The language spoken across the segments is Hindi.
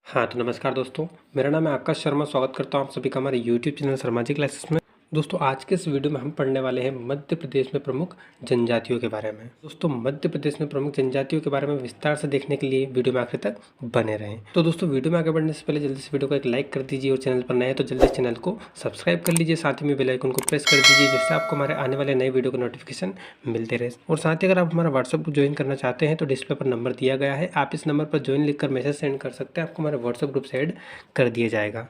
हाँ, तो नमस्कार दोस्तों। मेरा नाम है आकाश शर्मा। स्वागत करता हूँ आप सभी का हमारे YouTube channel Sharma ji classes में। दोस्तों, आज के इस वीडियो में हम पढ़ने वाले हैं मध्य प्रदेश में प्रमुख जनजातियों के बारे में। दोस्तों, मध्य प्रदेश में प्रमुख जनजातियों के बारे में विस्तार से देखने के लिए वीडियो में आखिर तक बने रहें। तो दोस्तों, वीडियो में आगे बढ़ने से पहले जल्दी से वीडियो को एक लाइक कर दीजिए और चैनल पर नए हैं तो जल्दी से चैनल को सब्सक्राइब कर लीजिए। साथ ही में बेल आइकन को प्रेस कर दीजिए जिससे आपको हमारे आने वाले नए वीडियो का नोटिफिकेशन मिलते रहे। और साथ ही अगर आप हमारा व्हाट्सएप ग्रुप ज्वाइन करना चाहते हैं तो डिस्प्ले पर नंबर दिया गया है, आप इस नंबर पर ज्वाइन लिखकर मैसेज सेंड कर सकते हैं, आपको हमारे व्हाट्सएप ग्रुप से ऐड कर दिया जाएगा।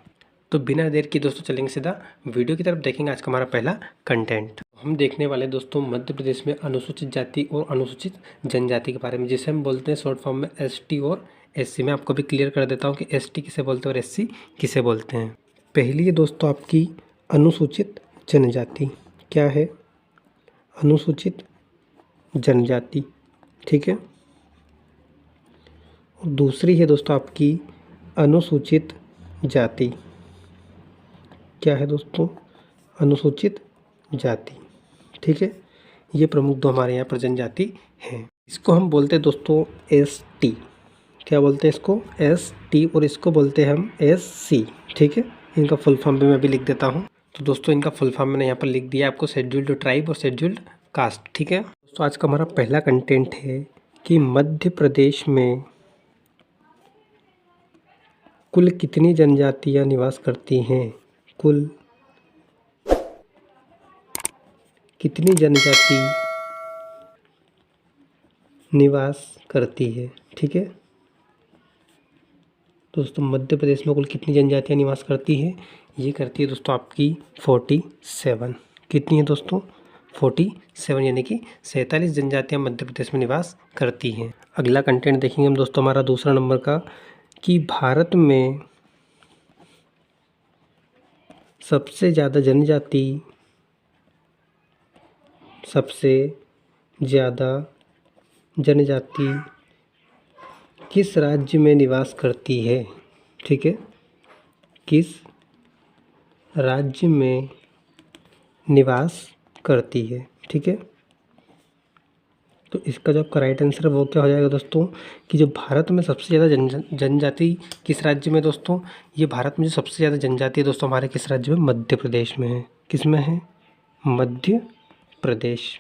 तो बिना देर की दोस्तों चलेंगे सीधा वीडियो की तरफ। देखेंगे आज का हमारा पहला कंटेंट। हम देखने वाले दोस्तों मध्य प्रदेश में अनुसूचित जाति और अनुसूचित जनजाति के बारे में, जिसे हम बोलते हैं शॉर्ट फॉर्म में एसटी और एससी। मैं आपको भी क्लियर कर देता हूँ कि एसटी किसे बोलते हैं और एससी किसे बोलते हैं। पहली है दोस्तों आपकी अनुसूचित जनजाति। क्या है? अनुसूचित जनजाति, ठीक है। और दूसरी है दोस्तों आपकी अनुसूचित जाति। क्या है दोस्तों? अनुसूचित जाति, ठीक है। ये प्रमुख दो हमारे यहाँ पर जनजाति हैं। इसको हम बोलते हैं दोस्तों एसटी। क्या बोलते हैं इसको? एसटी। और इसको बोलते हैं हम एससी, ठीक है। इनका फुल फॉर्म भी मैं भी लिख देता हूँ। तो दोस्तों इनका फुल फॉर्म मैंने यहाँ पर लिख दिया आपको, शेड्यूल्ड ट्राइब और शेड्यूल्ड कास्ट, ठीक है। दोस्तों आज का हमारा पहला कंटेंट है कि मध्य प्रदेश में कुल कितनी जनजातियाँ निवास करती हैं? कुल कितनी जनजाति निवास करती है, ठीक है। दोस्तों मध्य प्रदेश में कुल कितनी जनजातियाँ निवास करती है? ये करती है दोस्तों आपकी 47। कितनी है दोस्तों? 47, यानी कि 47 जनजातियाँ मध्य प्रदेश में निवास करती हैं। अगला कंटेंट देखेंगे हम दोस्तों हमारा दूसरा नंबर का, कि भारत में सबसे ज़्यादा जनजाति किस राज्य में निवास करती है? ठीक है, किस राज्य में निवास करती है, ठीक है। तो इसका जो आपका राइट आंसर है वो क्या हो जाएगा दोस्तों, कि जो भारत में सबसे ज़्यादा जनजाति किस राज्य में दोस्तों? ये भारत में जो सबसे ज़्यादा जनजाति है दोस्तों हमारे किस राज्य में? मध्य प्रदेश में है। किस में है? मध्य प्रदेश,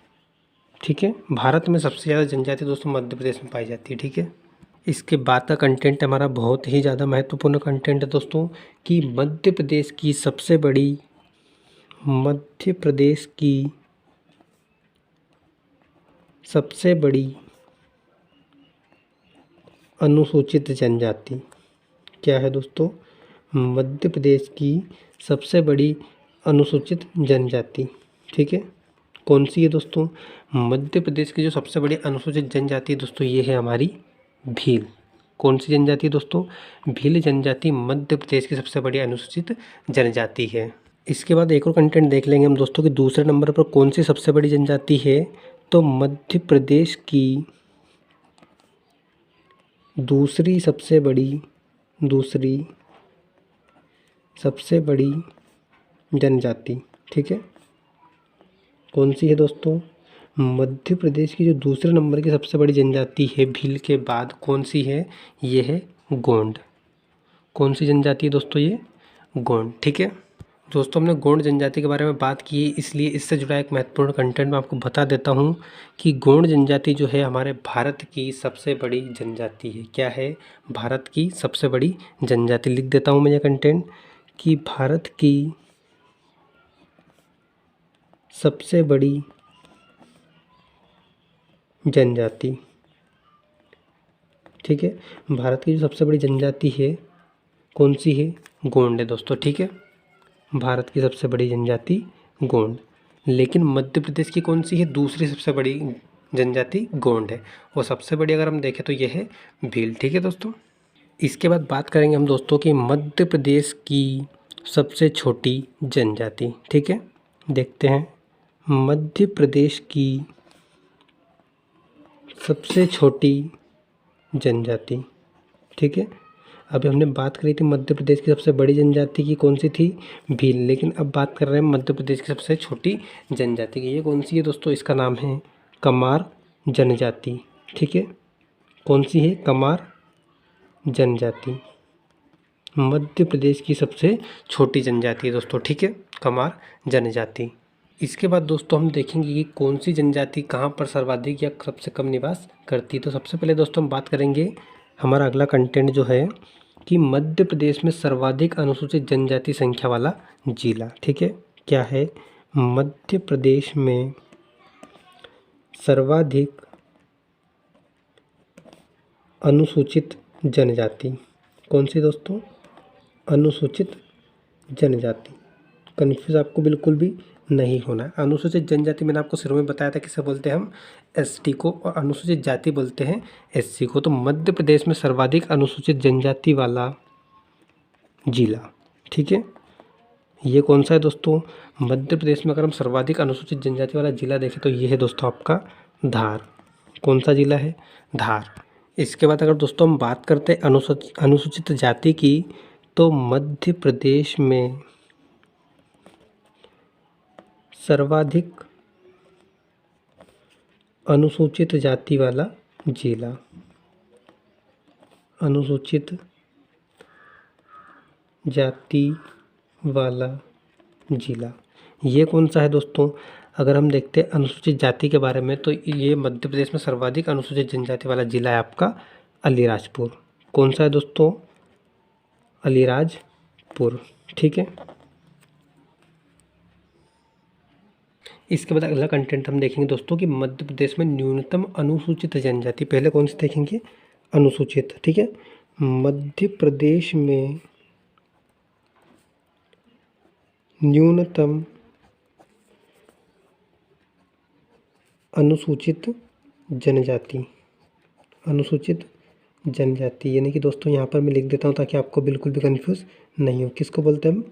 ठीक है। भारत में सबसे ज़्यादा जनजाति दोस्तों मध्य प्रदेश में पाई जाती है, ठीक है। इसके बाद का कंटेंट हमारा बहुत ही ज़्यादा महत्वपूर्ण कंटेंट है दोस्तों, कि मध्य प्रदेश की सबसे बड़ी अनुसूचित जनजाति। क्या है दोस्तों? मध्य प्रदेश की सबसे बड़ी अनुसूचित जनजाति, ठीक है। कौन सी है दोस्तों? मध्य प्रदेश की जो सबसे बड़ी अनुसूचित जनजाति है दोस्तों ये है हमारी भील। कौन सी जनजाति है दोस्तों? भील जनजाति मध्य प्रदेश की सबसे बड़ी अनुसूचित जनजाति है। इसके बाद एक और कंटेंट देख लेंगे हम दोस्तों कि दूसरे नंबर पर कौन सी सबसे बड़ी जनजाति है। तो मध्य प्रदेश की दूसरी सबसे बड़ी जनजाति, ठीक है। कौन सी है दोस्तों? मध्य प्रदेश की जो दूसरे नंबर की सबसे बड़ी जनजाति है भील के बाद, कौन सी है? ये है गोंड। कौन सी जनजाति है दोस्तों? ये गोंड, ठीक है। दोस्तों हमने गोंड जनजाति के बारे में बात की, इसलिए इससे जुड़ा एक महत्वपूर्ण कंटेंट मैं आपको बता देता हूँ कि गोंड जनजाति जो है हमारे भारत की सबसे बड़ी जनजाति है। क्या है? भारत की सबसे बड़ी जनजाति। लिख देता हूँ मैं ये कंटेंट, कि भारत की सबसे बड़ी जनजाति, ठीक है। भारत की जो सबसे बड़ी जनजाति है कौन सी है? गोंड है दोस्तों, ठीक है। भारत की सबसे बड़ी जनजाति गोंड। लेकिन मध्य प्रदेश की कौन सी है? दूसरी सबसे बड़ी जनजाति गोंड है, और सबसे बड़ी अगर हम देखें तो यह है भील, ठीक है दोस्तों। इसके बाद बात करेंगे हम दोस्तों कि मध्य प्रदेश की सबसे छोटी जनजाति, ठीक है। देखते हैं मध्य प्रदेश की सबसे छोटी जनजाति, ठीक है। अभी हमने बात करी थी मध्य प्रदेश की सबसे बड़ी जनजाति की, कौन सी थी? भील। लेकिन अब बात कर रहे हैं मध्य प्रदेश की सबसे छोटी जनजाति की। ये कौन सी है दोस्तों? इसका नाम है कमार जनजाति, ठीक है। कौन सी है? कमार जनजाति। मध्य प्रदेश की सबसे छोटी जनजाति है दोस्तों, ठीक है, कमार जनजाति। इसके बाद दोस्तों हम देखेंगे कि कौन सी जनजाति कहाँ पर सर्वाधिक या सबसे कम निवास करती है। तो सबसे पहले दोस्तों हम बात करेंगे, हमारा अगला कंटेंट जो है कि मध्य प्रदेश में सर्वाधिक अनुसूचित जनजाति संख्या वाला जिला, ठीक है, क्या है, मध्य प्रदेश में सर्वाधिक अनुसूचित जनजाति, कौन सी दोस्तों, अनुसूचित जनजाति। कन्फ्यूज आपको बिल्कुल भी नहीं होना है। अनुसूचित जनजाति मैंने आपको शुरू में बताया था किसे बोलते हैं हम, एसटी को, और अनुसूचित जाति बोलते हैं एससी को। तो मध्य प्रदेश में सर्वाधिक अनुसूचित जनजाति वाला जिला, ठीक है, ये कौन सा है दोस्तों, मध्य प्रदेश में अगर हम सर्वाधिक अनुसूचित जनजाति वाला जिला देखें तो ये है दोस्तों आपका धार। कौन सा जिला है, धार। इसके बाद अगर दोस्तों हम बात करते हैं अनुसूचित जाति की, तो मध्य प्रदेश में सर्वाधिक अनुसूचित जाति वाला जिला, अनुसूचित जाति वाला जिला, ये कौन सा है दोस्तों, अगर हम देखते हैं अनुसूचित जाति के बारे में, तो ये मध्य प्रदेश में सर्वाधिक अनुसूचित जनजाति वाला जिला है आपका अलीराजपुर। कौन सा है दोस्तों, अलीराजपुर, ठीक है। इसके बाद अगला कंटेंट हम देखेंगे दोस्तों कि मध्य प्रदेश में न्यूनतम अनुसूचित जनजाति, पहले कौन सी देखेंगे, अनुसूचित, ठीक है। मध्य प्रदेश में न्यूनतम अनुसूचित जनजाति, अनुसूचित जनजाति, यानी कि दोस्तों यहाँ पर मैं लिख देता हूँ ताकि आपको बिल्कुल भी कंफ्यूज नहीं हो, किसको बोलते हैं हम,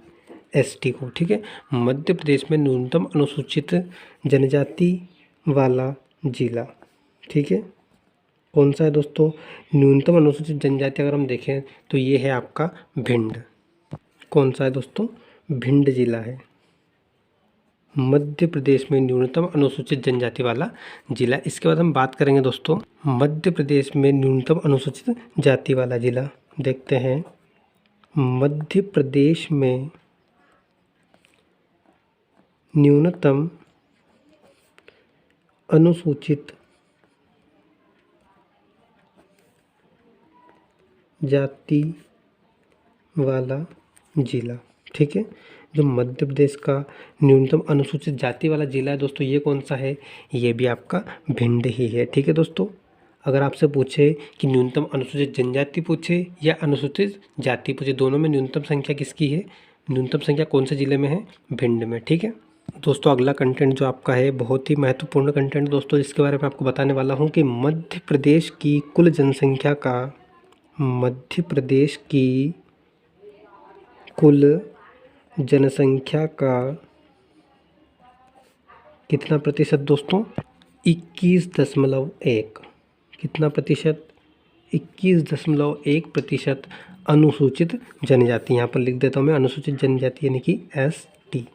एसटी को, ठीक है। मध्य प्रदेश में न्यूनतम अनुसूचित जनजाति वाला जिला, ठीक है, कौन सा है दोस्तों, न्यूनतम अनुसूचित जनजाति अगर हम देखें तो ये है आपका भिंड। कौन सा है दोस्तों, भिंड जिला है मध्य प्रदेश में न्यूनतम अनुसूचित जनजाति वाला जिला। इसके बाद हम बात करेंगे दोस्तों मध्य प्रदेश में न्यूनतम अनुसूचित जाति वाला जिला, देखते हैं मध्य प्रदेश में न्यूनतम अनुसूचित जाति वाला जिला, ठीक है। जो मध्य प्रदेश का न्यूनतम अनुसूचित जाति वाला जिला है दोस्तों, ये कौन सा है, ये भी आपका भिंड ही है, ठीक है दोस्तों। अगर आपसे पूछे कि न्यूनतम अनुसूचित जनजाति पूछे या अनुसूचित जाति पूछे, दोनों में न्यूनतम संख्या किसकी है, न्यूनतम संख्या कौन से जिले में है, भिंड में, ठीक है दोस्तों। अगला कंटेंट जो आपका है बहुत ही महत्वपूर्ण कंटेंट दोस्तों, जिसके बारे में आपको बताने वाला हूँ कि मध्य प्रदेश की कुल जनसंख्या का, मध्य प्रदेश की कुल जनसंख्या का कितना प्रतिशत दोस्तों, 21.1, कितना प्रतिशत, 21.1% अनुसूचित जनजाति, यहाँ पर लिख देता हूँ मैं अनुसूचित जनजाति यानी कि एसटी।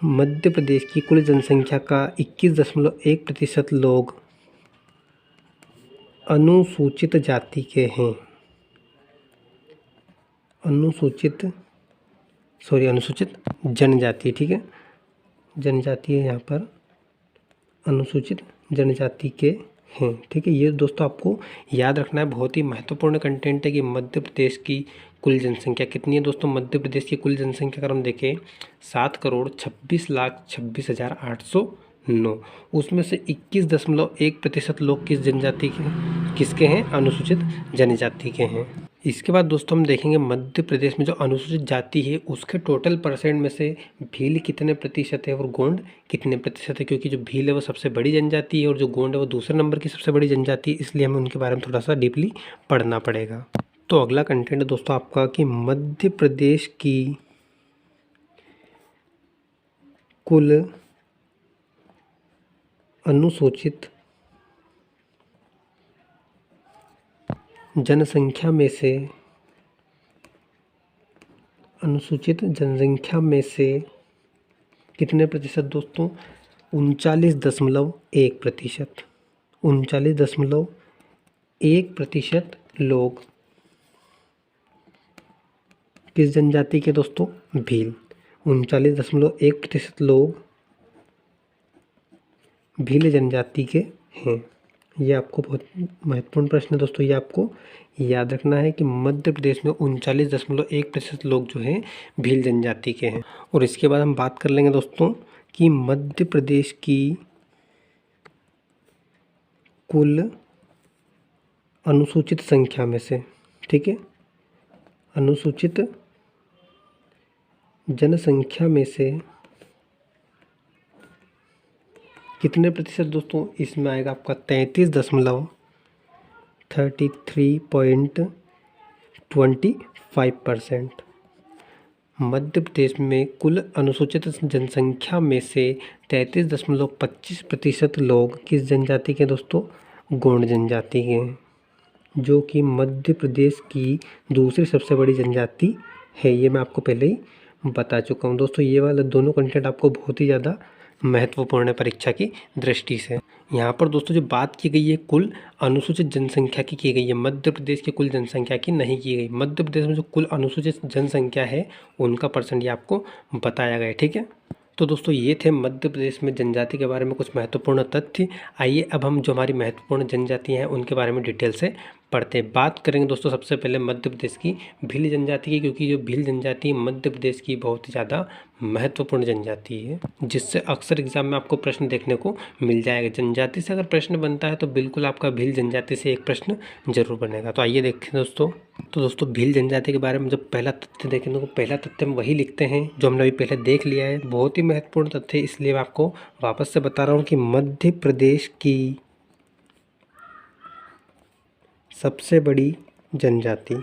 मध्य प्रदेश की कुल जनसंख्या का 21.1% लोग अनुसूचित जाति के हैं, अनुसूचित जनजाति, ठीक है, जनजाति है यहाँ पर, अनुसूचित जनजाति के हैं, ठीक है। ये दोस्तों आपको याद रखना है, बहुत ही महत्वपूर्ण कंटेंट है कि मध्य प्रदेश की कुल जनसंख्या कितनी है दोस्तों। मध्य प्रदेश की कुल जनसंख्या अगर हम देखें 7,26,26,809, उसमें से 21.1% लोग किस जनजाति के हैं, किसके हैं, अनुसूचित जनजाति के हैं। इसके बाद दोस्तों हम देखेंगे मध्य प्रदेश में जो अनुसूचित जाति है उसके टोटल परसेंट में से भील कितने प्रतिशत है और गोंड कितने प्रतिशत है, क्योंकि जो भील है वो सबसे बड़ी जनजाति है और जो गोंड है वो दूसरे नंबर की सबसे बड़ी जनजाति है, इसलिए हमें उनके बारे में थोड़ा सा डीपली पढ़ना पड़ेगा। तो अगला कंटेंट है दोस्तों आपका कि मध्य प्रदेश की कुल अनुसूचित जनसंख्या में से, अनुसूचित जनसंख्या में से कितने प्रतिशत दोस्तों, 39.1%, 39.1% लोग किस जनजाति के दोस्तों? भील। 39.1% लोग भील जनजाति के हैं। ये आपको बहुत महत्वपूर्ण प्रश्न है दोस्तों, ये आपको याद रखना है कि मध्य प्रदेश में 39.1% लोग जो हैं भील जनजाति के हैं। और इसके बाद हम बात कर लेंगे दोस्तों कि मध्य प्रदेश की कुल अनुसूचित संख्या में से, ठीक है, अनुसूचित जनसंख्या में से कितने प्रतिशत दोस्तों? इसमें आएगा आपका 33.25%। मध्य प्रदेश में कुल अनुसूचित जनसंख्या में से 33.25% लोग किस जनजाति के दोस्तों? गोंड जनजाति के हैं, जो कि मध्य प्रदेश की दूसरी सबसे बड़ी जनजाति है। ये मैं आपको पहले ही बता चुका हूँ दोस्तों। ये वाला दोनों कंटेंट आपको बहुत ही ज़्यादा महत्वपूर्ण है परीक्षा की दृष्टि से। यहाँ पर दोस्तों जो बात की गई है कुल अनुसूचित जनसंख्या की गई है, मध्य प्रदेश की कुल जनसंख्या की नहीं की गई। मध्य प्रदेश में जो कुल अनुसूचित जनसंख्या है उनका परसेंट ये आपको बताया गया है, ठीक है। तो दोस्तों ये थे मध्य प्रदेश में जनजाति के बारे में कुछ महत्वपूर्ण तथ्य। आइए अब हम जो हमारी महत्वपूर्ण जनजातियाँ हैं उनके बारे में डिटेल से पढ़ते हैं। बात करेंगे दोस्तों सबसे पहले मध्य प्रदेश की भील जनजाति की, क्योंकि जो भील जनजाति मध्य प्रदेश की बहुत ही ज़्यादा महत्वपूर्ण जनजाति है, जिससे अक्सर एग्जाम में आपको प्रश्न देखने को मिल जाएगा। जनजाति से अगर प्रश्न बनता है तो बिल्कुल आपका भील जनजाति से एक प्रश्न जरूर बनेगा। तो आइए देखते हैं दोस्तों। तो दोस्तों भील जनजाति के बारे में जब पहला तथ्य देखें तो पहला तथ्य हम वही लिखते हैं जो हमने अभी पहले देख लिया है। बहुत ही महत्वपूर्ण तथ्य, इसलिए मैं आपको वापस से बता रहा हूँ कि मध्य प्रदेश की सबसे बड़ी जनजाति,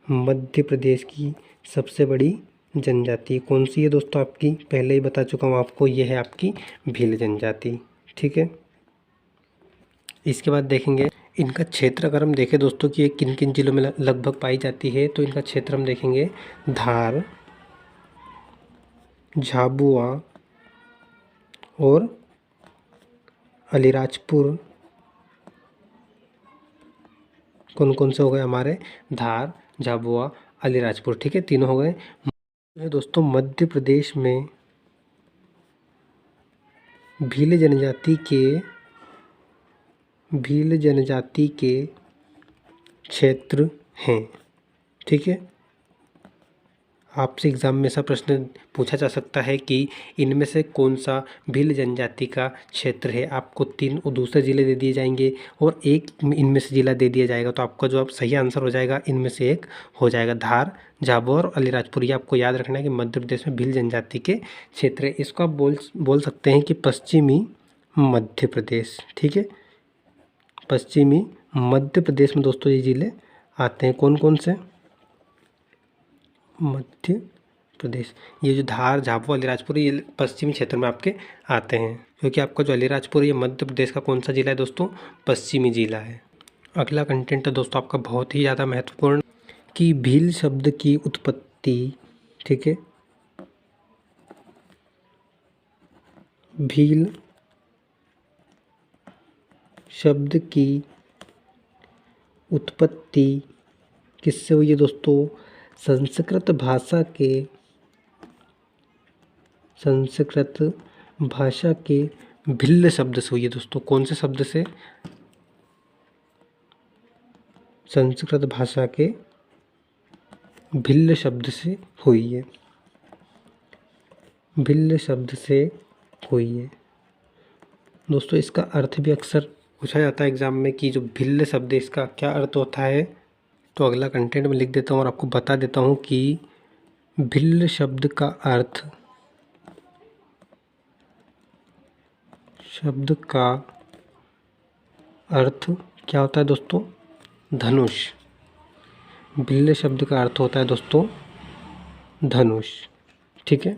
मध्य प्रदेश की सबसे बड़ी जनजाति कौन सी है दोस्तों? आपकी पहले ही बता चुका हूँ आपको, ये है आपकी भील जनजाति, ठीक है। इसके बाद देखेंगे इनका क्षेत्र। अगर हम देखें दोस्तों कि ये किन किन जिलों में लगभग पाई जाती है, तो इनका क्षेत्र हम देखेंगे धार, झाबुआ और अलीराजपुर। कौन कौन से हो गए हमारे? धार, झाबुआ, अलीराजपुर, ठीक है, तीनों हो गए। दोस्तों मध्य प्रदेश में भील जनजाति के क्षेत्र हैं, ठीक है। आपसे एग्ज़ाम में ऐसा प्रश्न पूछा जा सकता है कि इनमें से कौन सा भील जनजाति का क्षेत्र है। आपको 3 दूसरे ज़िले दे दिए जाएंगे और एक इनमें से ज़िला दे दिया जाएगा, तो आपका जो सही आंसर हो जाएगा इनमें से एक हो जाएगा धार, झाबुआ और अलीराजपुर। ये आपको याद रखना है कि मध्य प्रदेश में भील जनजाति के क्षेत्र है। इसको आप बोल सकते हैं कि पश्चिमी मध्य प्रदेश, ठीक है। पश्चिमी मध्य प्रदेश में दोस्तों ये ज़िले आते हैं। कौन कौन से? मध्य प्रदेश, ये जो धार, झाबुआ, अलीराजपुर ये पश्चिमी क्षेत्र में आपके आते हैं, क्योंकि आपका जो अलीराजपुर ये मध्य प्रदेश का कौन सा जिला है दोस्तों? पश्चिमी जिला है। अगला कंटेंट है दोस्तों आपका बहुत ही ज़्यादा महत्वपूर्ण कि भील शब्द की उत्पत्ति, ठीक है, भील शब्द की उत्पत्ति किससे हुई है दोस्तों? संस्कृत भाषा के भिल्ल शब्द से हुई है दोस्तों। कौन से शब्द से? संस्कृत भाषा के भिल्ल शब्द से हुई है, भिल्ल शब्द से हुई है दोस्तों। इसका अर्थ भी अक्सर पूछा जाता है एग्जाम में कि जो भिल्ल शब्द है इसका क्या अर्थ होता है। तो अगला कंटेंट में लिख देता हूँ और आपको बता देता हूँ कि भिल्ल शब्द का अर्थ क्या होता है दोस्तों? धनुष। भिल्ल शब्द का अर्थ होता है दोस्तों धनुष, ठीक है।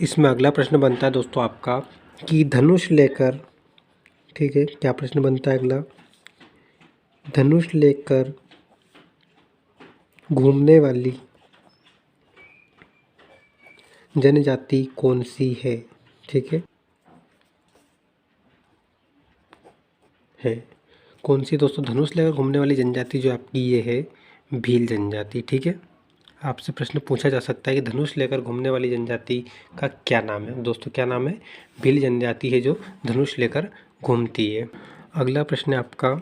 इसमें अगला प्रश्न बनता है दोस्तों आपका कि धनुष लेकर, ठीक है, क्या प्रश्न बनता है अगला? धनुष लेकर घूमने वाली जनजाति कौन सी है, ठीक है, कौन सी दोस्तों? धनुष लेकर घूमने वाली जनजाति जो आपकी ये है भील जनजाति, ठीक है। आपसे प्रश्न पूछा जा सकता है कि धनुष लेकर घूमने वाली जनजाति का क्या नाम है। दोस्तों क्या नाम है? भील जनजाति है जो धनुष लेकर घूमती है। अगला प्रश्न है आपका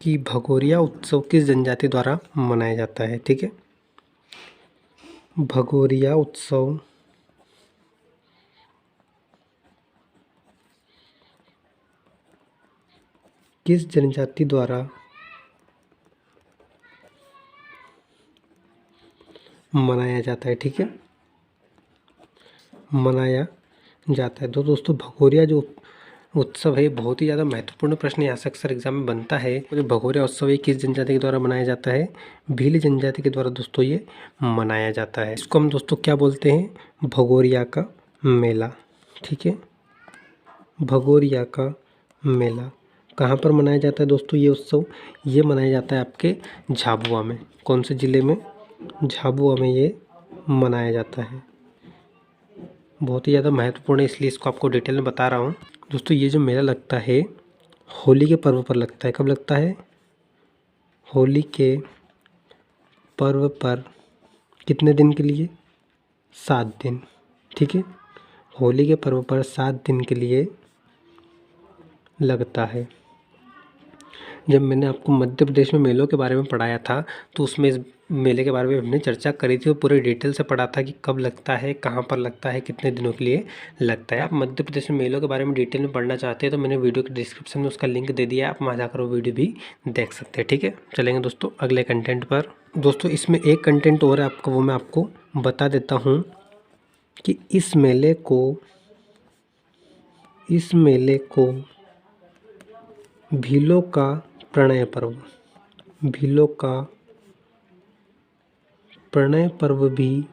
कि भगोरिया उत्सव किस जनजाति द्वारा मनाया जाता है। ठीक है, भगोरिया उत्सव किस जनजाति द्वारा मनाया जाता है। ठीक है, मनाया जाता है। तो दोस्तों भगोरिया जो उत्सव है बहुत ही ज़्यादा महत्वपूर्ण प्रश्न यहाँ से अक्सर एग्जाम में बनता है। जो भगोरिया उत्सव है किस जनजाति के द्वारा मनाया जाता है? भील जनजाति के द्वारा दोस्तों ये मनाया जाता है। इसको हम दोस्तों क्या बोलते हैं? भगोरिया का मेला। ठीक है, भगोरिया का मेला कहाँ पर मनाया जाता है दोस्तों? ये उत्सव ये मनाया जाता है आपके झाबुआ में। कौन से ज़िले में? झाबुआ में ये मनाया जाता है। बहुत ही ज़्यादा महत्वपूर्ण है, इसलिए इसको आपको डिटेल में बता रहा हूँ। दोस्तों ये जो मेला लगता है होली के पर्व पर लगता है। कब लगता है? होली के पर्व पर। कितने दिन के लिए? 7 दिन। ठीक है, होली के पर्व पर 7 दिन के लिए लगता है। जब मैंने आपको मध्य प्रदेश में मेलों के बारे में पढ़ाया था तो उसमें इस मेले के बारे में हमने चर्चा करी थी और पूरे डिटेल से पढ़ा था कि कब लगता है, कहाँ पर लगता है, कितने दिनों के लिए लगता है। आप मध्य प्रदेश में मेलों के बारे में डिटेल में पढ़ना चाहते हैं तो मैंने वीडियो के डिस्क्रिप्शन में उसका लिंक दे दिया है, आप वहाँ जाकर वो वीडियो भी देख सकते हैं। ठीक है, चलेंगे दोस्तों अगले कंटेंट पर। दोस्तों इसमें एक कंटेंट और है आपको, वो मैं आपको बता देता हूँ कि इस मेले को भीलों का प्रणय पर्व, भीलों का प्रणय पर्व भी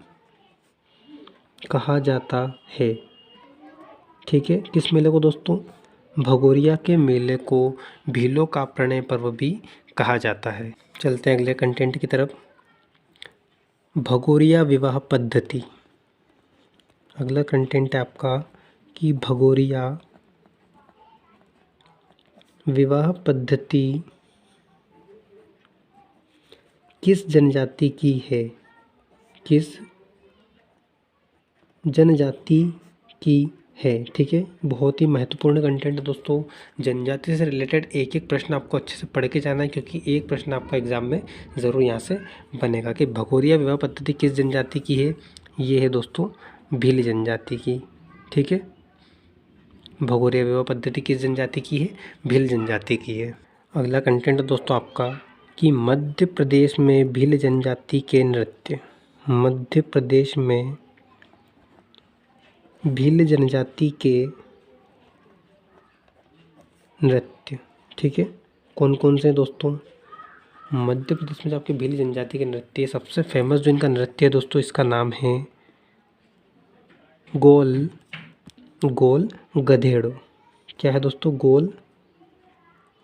कहा जाता है। ठीक है, किस मेले को दोस्तों? भगोरिया के मेले को भीलों का प्रणय पर्व भी कहा जाता है। चलते हैं अगले कंटेंट की तरफ। भगोरिया विवाह पद्धति। अगला कंटेंट है आपका कि भगोरिया विवाह पद्धति किस जनजाति की है? किस जनजाति की है? ठीक है, बहुत ही महत्वपूर्ण कंटेंट है दोस्तों। जनजाति से रिलेटेड एक एक प्रश्न आपको अच्छे से पढ़ के जाना है, क्योंकि एक प्रश्न आपका एग्जाम में ज़रूर यहाँ से बनेगा कि भगोरिया विवाह पद्धति किस जनजाति की है। ये है दोस्तों भील जनजाति की। ठीक है, भगोरिया विवाह पद्धति किस जनजाति की है? भील जनजाति की है। अगला कंटेंट दोस्तों आपका कि मध्य प्रदेश में भील जनजाति के नृत्य, मध्य प्रदेश में भील जनजाति के नृत्य। ठीक है, कौन कौन से दोस्तों? मध्य प्रदेश में जो आपके भील जनजाति के नृत्य, सबसे फेमस जो इनका नृत्य है दोस्तों, इसका नाम है गोल गधेड़ो। क्या है दोस्तों? गोल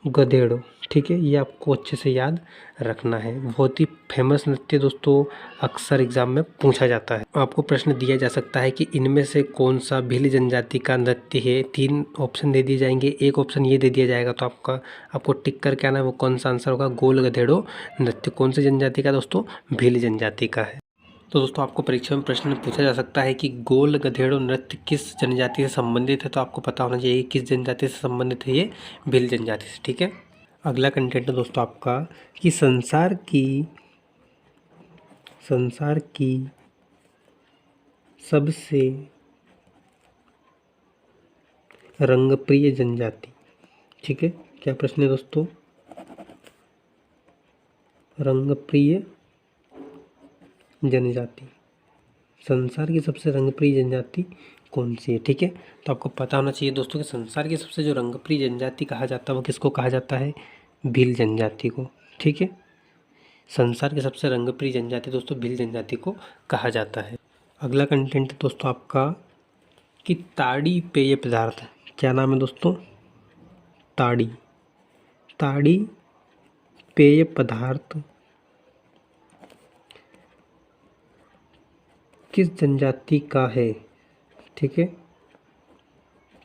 गधेड़ो। ठीक है, ये आपको अच्छे से याद रखना है। बहुत ही फेमस नृत्य दोस्तों, अक्सर एग्जाम में पूछा जाता है। आपको प्रश्न दिया जा सकता है कि इनमें से कौन सा भील जनजाति का नृत्य है। 3 ऑप्शन दे दिए जाएंगे, एक ऑप्शन ये दे दिया जाएगा, तो आपको टिक करके आना है वो कौन सा आंसर होगा। गोल गधेड़ो नृत्य कौन सी जनजाति का दोस्तों? भील जनजाति का है। तो दोस्तों आपको परीक्षा में प्रश्न पूछा जा सकता है कि गोल गधेड़ो नृत्य किस जनजाति से संबंधित है, तो आपको पता होना चाहिए किस जनजाति से संबंधित है। ये भील जनजाति से। ठीक है, अगला कंटेंट है दोस्तों आपका कि संसार की सबसे रंगप्रिय जनजाति। ठीक है, क्या प्रश्न है दोस्तों? रंगप्रिय जनजाति, संसार की सबसे रंगप्रिय जनजाति कौन सी है? ठीक है, तो आपको पता होना चाहिए दोस्तों कि संसार की सबसे जो रंगप्रिय जनजाति कहा जाता है वो किसको कहा जाता है? भील जनजाति को। ठीक है, संसार की सबसे रंगप्रिय जनजाति दोस्तों भील जनजाति को कहा जाता है। अगला कंटेंट है दोस्तों आपका कि ताड़ी पेय पदार्थ। क्या नाम है दोस्तों? ताड़ी पेय पदार्थ किस जनजाति का है? ठीक है,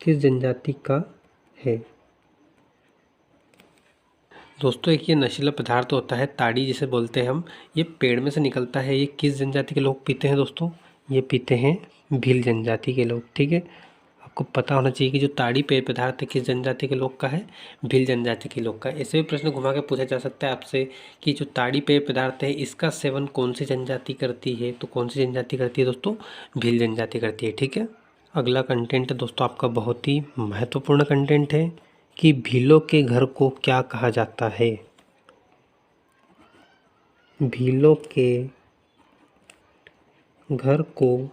किस जनजाति का है? दोस्तों एक ये नशीला पदार्थ होता है ताड़ी जिसे बोलते हैं हम, ये पेड़ में से निकलता है। ये किस जनजाति के लोग पीते हैं दोस्तों? ये पीते हैं भील जनजाति के लोग। ठीक है, आपको पता होना चाहिए कि जो ताड़ी पेय पदार्थ है किस जनजाति के लोग का है? भील जनजाति के लोग का। ऐसे भी प्रश्न घुमा के पूछा जा सकता है आपसे कि जो ताड़ी पेय पदार्थ है इसका सेवन कौन सी जनजाति करती है? तो कौन सी जनजाति करती है दोस्तों? भील जनजाति करती है। ठीक है, अगला कंटेंट है दोस्तों आपका बहुत ही महत्वपूर्ण कंटेंट है कि भीलों के घर को क्या कहा जाता है? भीलों के घर को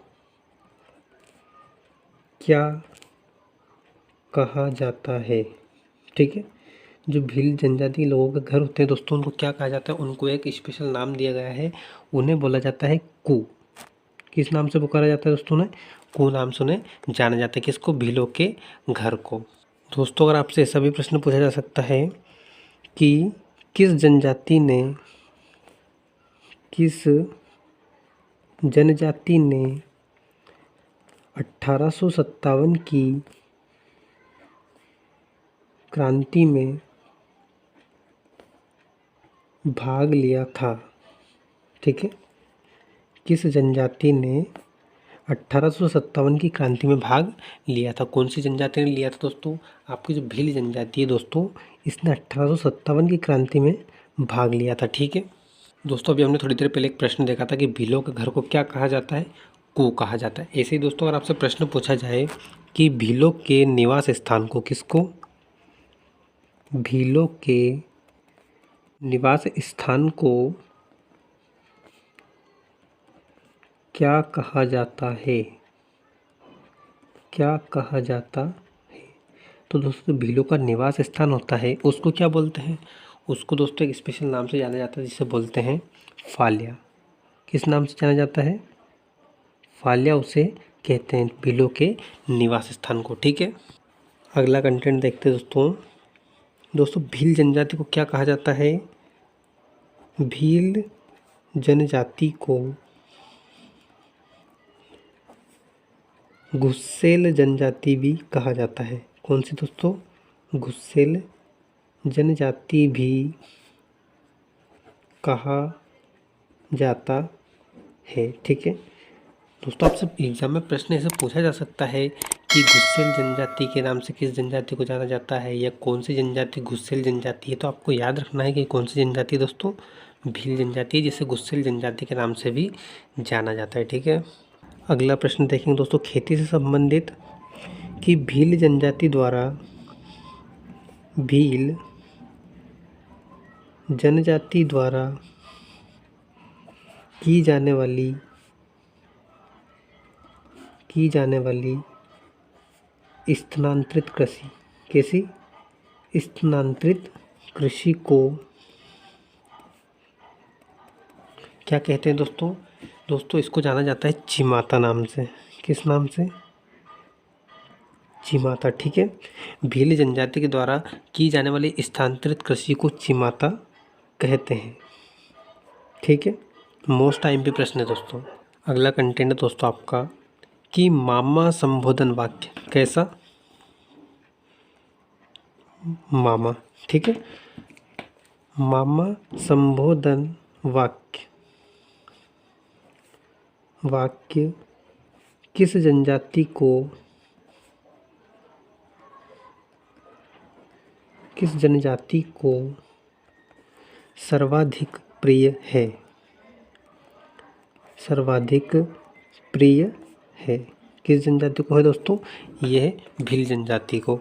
क्या कहा जाता है? ठीक है, जो भील जनजाति लोगों के घर होते हैं दोस्तों उनको क्या कहा जाता है? उनको एक स्पेशल नाम दिया गया है, उन्हें बोला जाता है कू। किस नाम से पुकारा जाता है दोस्तों? ने कू नाम से उन्हें जाना जाता है। किसको? भीलों के घर को। दोस्तों अगर आपसे ऐसा भी प्रश्न पूछा जा सकता है कि किस जनजाति ने 1857 की क्रांति में भाग लिया था? ठीक है, किस जनजाति ने 1857 की क्रांति में भाग लिया था? कौन सी जनजाति ने लिया था दोस्तों? आपकी जो भील जनजाति है दोस्तों, इसने 1857 की क्रांति में भाग लिया था। ठीक है दोस्तों, अभी हमने थोड़ी देर पहले एक प्रश्न देखा था कि भीलों के घर को क्या कहा जाता है? कू कहा जाता है। ऐसे ही दोस्तों अगर आपसे प्रश्न पूछा जाए कि भीलों के निवास स्थान को किसको? भीलों के निवास स्थान को क्या कहा जाता है? क्या कहा जाता है? तो दोस्तों भीलों का निवास स्थान होता है उसको क्या बोलते हैं? उसको दोस्तों एक स्पेशल नाम से जाना जाता है जिसे बोलते हैं फाल्या। किस नाम से जाना जाता है? फाल्या उसे कहते हैं, भीलों के निवास स्थान को। ठीक है, अगला कंटेंट देखते हैं दोस्तों भील जनजाति को क्या कहा जाता है? भील जनजाति को गुस्सेल जनजाति भी कहा जाता है। कौन सी दोस्तों? गुस्सेल जनजाति भी कहा जाता है। ठीक है दोस्तों, आपसे एग्जाम में प्रश्न ऐसे पूछा जा सकता है कि गुस्सेल जनजाति के नाम से किस जनजाति को जाना जाता है, या कौन सी जनजाति गुस्सेल जनजाति है? तो आपको याद रखना है कि कौन सी जनजाति दोस्तों? भील जनजाति है, जिसे गुस्सेल जनजाति के नाम से भी जाना जाता है। ठीक है, अगला प्रश्न देखेंगे दोस्तों खेती से संबंधित कि भील जनजाति द्वारा की जाने वाली स्थानांतरित कृषि, कैसी? स्थानांतरित कृषि को क्या कहते हैं दोस्तों? दोस्तों इसको जाना जाता है चिमाता नाम से। किस नाम से? चिमाता। ठीक है, भील जनजाति के द्वारा की जाने वाली स्थानांतरित कृषि को चिमाता कहते हैं। ठीक है, मोस्ट टाइम पे प्रश्न है दोस्तों। अगला कंटेंट है दोस्तों आपका कि मामा संबोधन वाक्य कैसा? मामा। ठीक है, मामा संबोधन वाक्य किस जनजाति को सर्वाधिक प्रिय है? सर्वाधिक प्रिय है किस जनजाति को है दोस्तों? यह भील जनजाति को।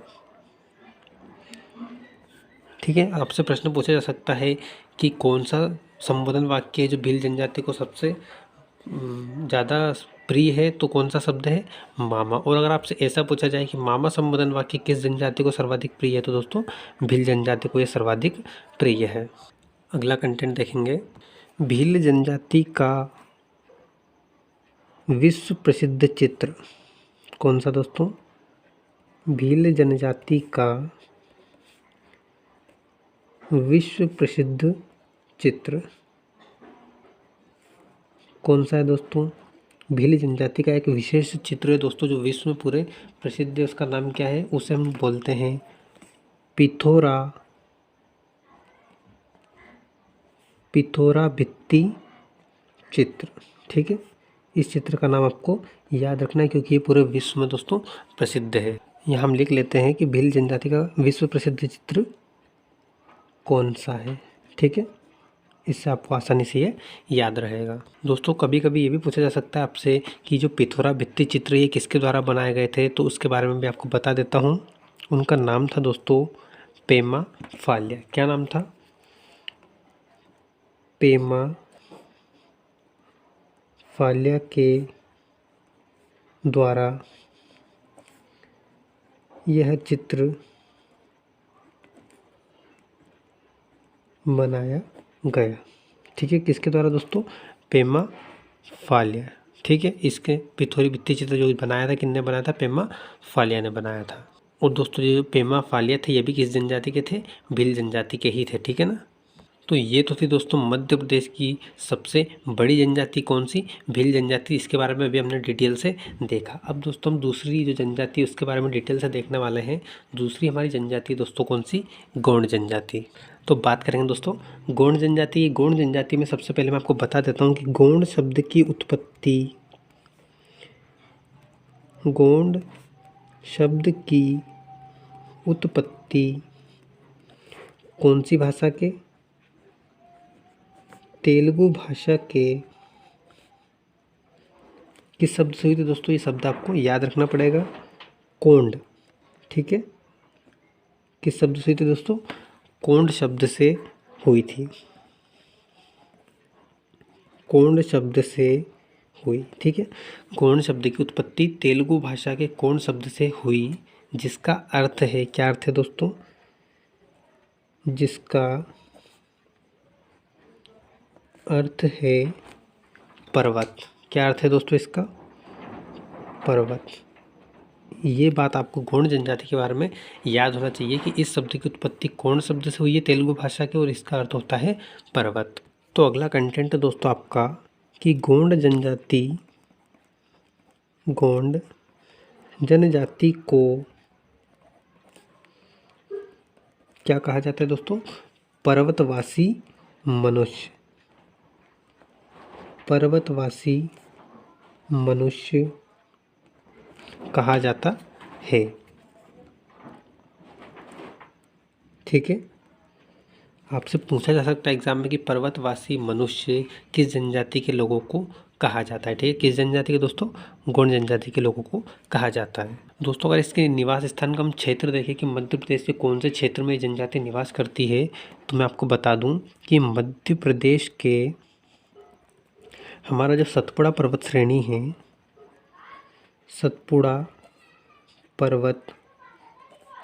ठीक है, आपसे प्रश्न पूछा जा सकता है कि कौन सा संबोधन वाक्य है जो भील जनजाति को सबसे ज़्यादा प्रिय है? तो कौन सा शब्द है? मामा। और अगर आपसे ऐसा पूछा जाए कि मामा संबोधन वाक्य किस जनजाति को सर्वाधिक प्रिय है? तो दोस्तों भील जनजाति को यह सर्वाधिक प्रिय है। अगला कंटेंट देखेंगे भील जनजाति का विश्व प्रसिद्ध चित्र कौन सा दोस्तों? भील जनजाति का विश्व प्रसिद्ध चित्र कौन सा है दोस्तों? भील जनजाति का एक विशेष चित्र है दोस्तों जो विश्व में पूरे प्रसिद्ध है। उसका नाम क्या है? उसे हम बोलते हैं पिथोरा पिथोरा भित्ति चित्र। ठीक है, इस चित्र का नाम आपको याद रखना है क्योंकि ये पूरे विश्व में दोस्तों प्रसिद्ध है। यहाँ हम लिख लेते हैं कि भील जनजाति का विश्व प्रसिद्ध चित्र कौन सा है। ठीक है, इससे आपको आसानी से ये याद रहेगा। दोस्तों कभी कभी ये भी पूछा जा सकता है आपसे कि जो पिथोरा भित्ति चित्र ये किसके द्वारा बनाए गए थे, तो उसके बारे में भी आपको बता देता हूँ। उनका नाम था दोस्तों पेमा फाल्या। क्या नाम था? पेमा फाल्या के द्वारा यह चित्र बनाया गया। ठीक है, किसके द्वारा दोस्तों? पेमा फाल्या। ठीक है, इसके पिथोरी भित्ति चित्र जो बनाया था, किसने बनाया था? पेमा फाल्या ने बनाया था। और दोस्तों ये जो पेमा फाल्या थे ये भी किस जनजाति के थे? भील जनजाति के ही थे। ठीक है ना। तो ये तो थी दोस्तों मध्य प्रदेश की सबसे बड़ी जनजाति कौन सी? भील जनजाति। इसके बारे में अभी हमने डिटेल से देखा। अब दोस्तों हम दूसरी जो जनजाति है उसके बारे में डिटेल से देखने वाले हैं। दूसरी हमारी जनजाति दोस्तों कौन सी? गोंड जनजाति। तो बात करेंगे दोस्तों गोंड जनजाति। गोंड जनजाति में सबसे पहले मैं आपको बता देता हूँ कि गोंड शब्द की उत्पत्ति, गोंड शब्द की उत्पत्ति कौन सी भाषा के? तेलुगु भाषा के किस शब्द से हुई थी दोस्तों? ये शब्द आपको याद रखना पड़ेगा, कोंड। ठीक है, किस शब्द से हुई थी दोस्तों? कोंड शब्द से हुई थी, कोंड शब्द से हुई। ठीक है, कोंड शब्द की उत्पत्ति तेलुगु भाषा के कोंड शब्द से हुई, जिसका अर्थ है, क्या अर्थ है दोस्तों? जिसका अर्थ है पर्वत। क्या अर्थ है दोस्तों इसका? पर्वत। ये बात आपको गोंड जनजाति के बारे में याद होना चाहिए कि इस शब्द की उत्पत्ति कोंड शब्द से हुई है तेलुगु भाषा के, और इसका अर्थ होता है पर्वत। तो अगला कंटेंट है दोस्तों आपका कि गोंड जनजाति, गोंड जनजाति को क्या कहा जाता है दोस्तों? पर्वतवासी मनुष्य। पर्वतवासी मनुष्य कहा जाता है। ठीक है, आपसे पूछा जा सकता है एग्जाम में कि पर्वतवासी मनुष्य किस जनजाति के लोगों को कहा जाता है। ठीक है, किस जनजाति के दोस्तों? गोंड जनजाति के लोगों को कहा जाता है। दोस्तों अगर इसके निवास स्थान का हम क्षेत्र देखें कि मध्य प्रदेश के कौन से क्षेत्र में जनजाति निवास करती है, तो मैं आपको बता दूं कि मध्य प्रदेश के हमारा जो सतपुड़ा पर्वत श्रेणी है, सतपुड़ा पर्वत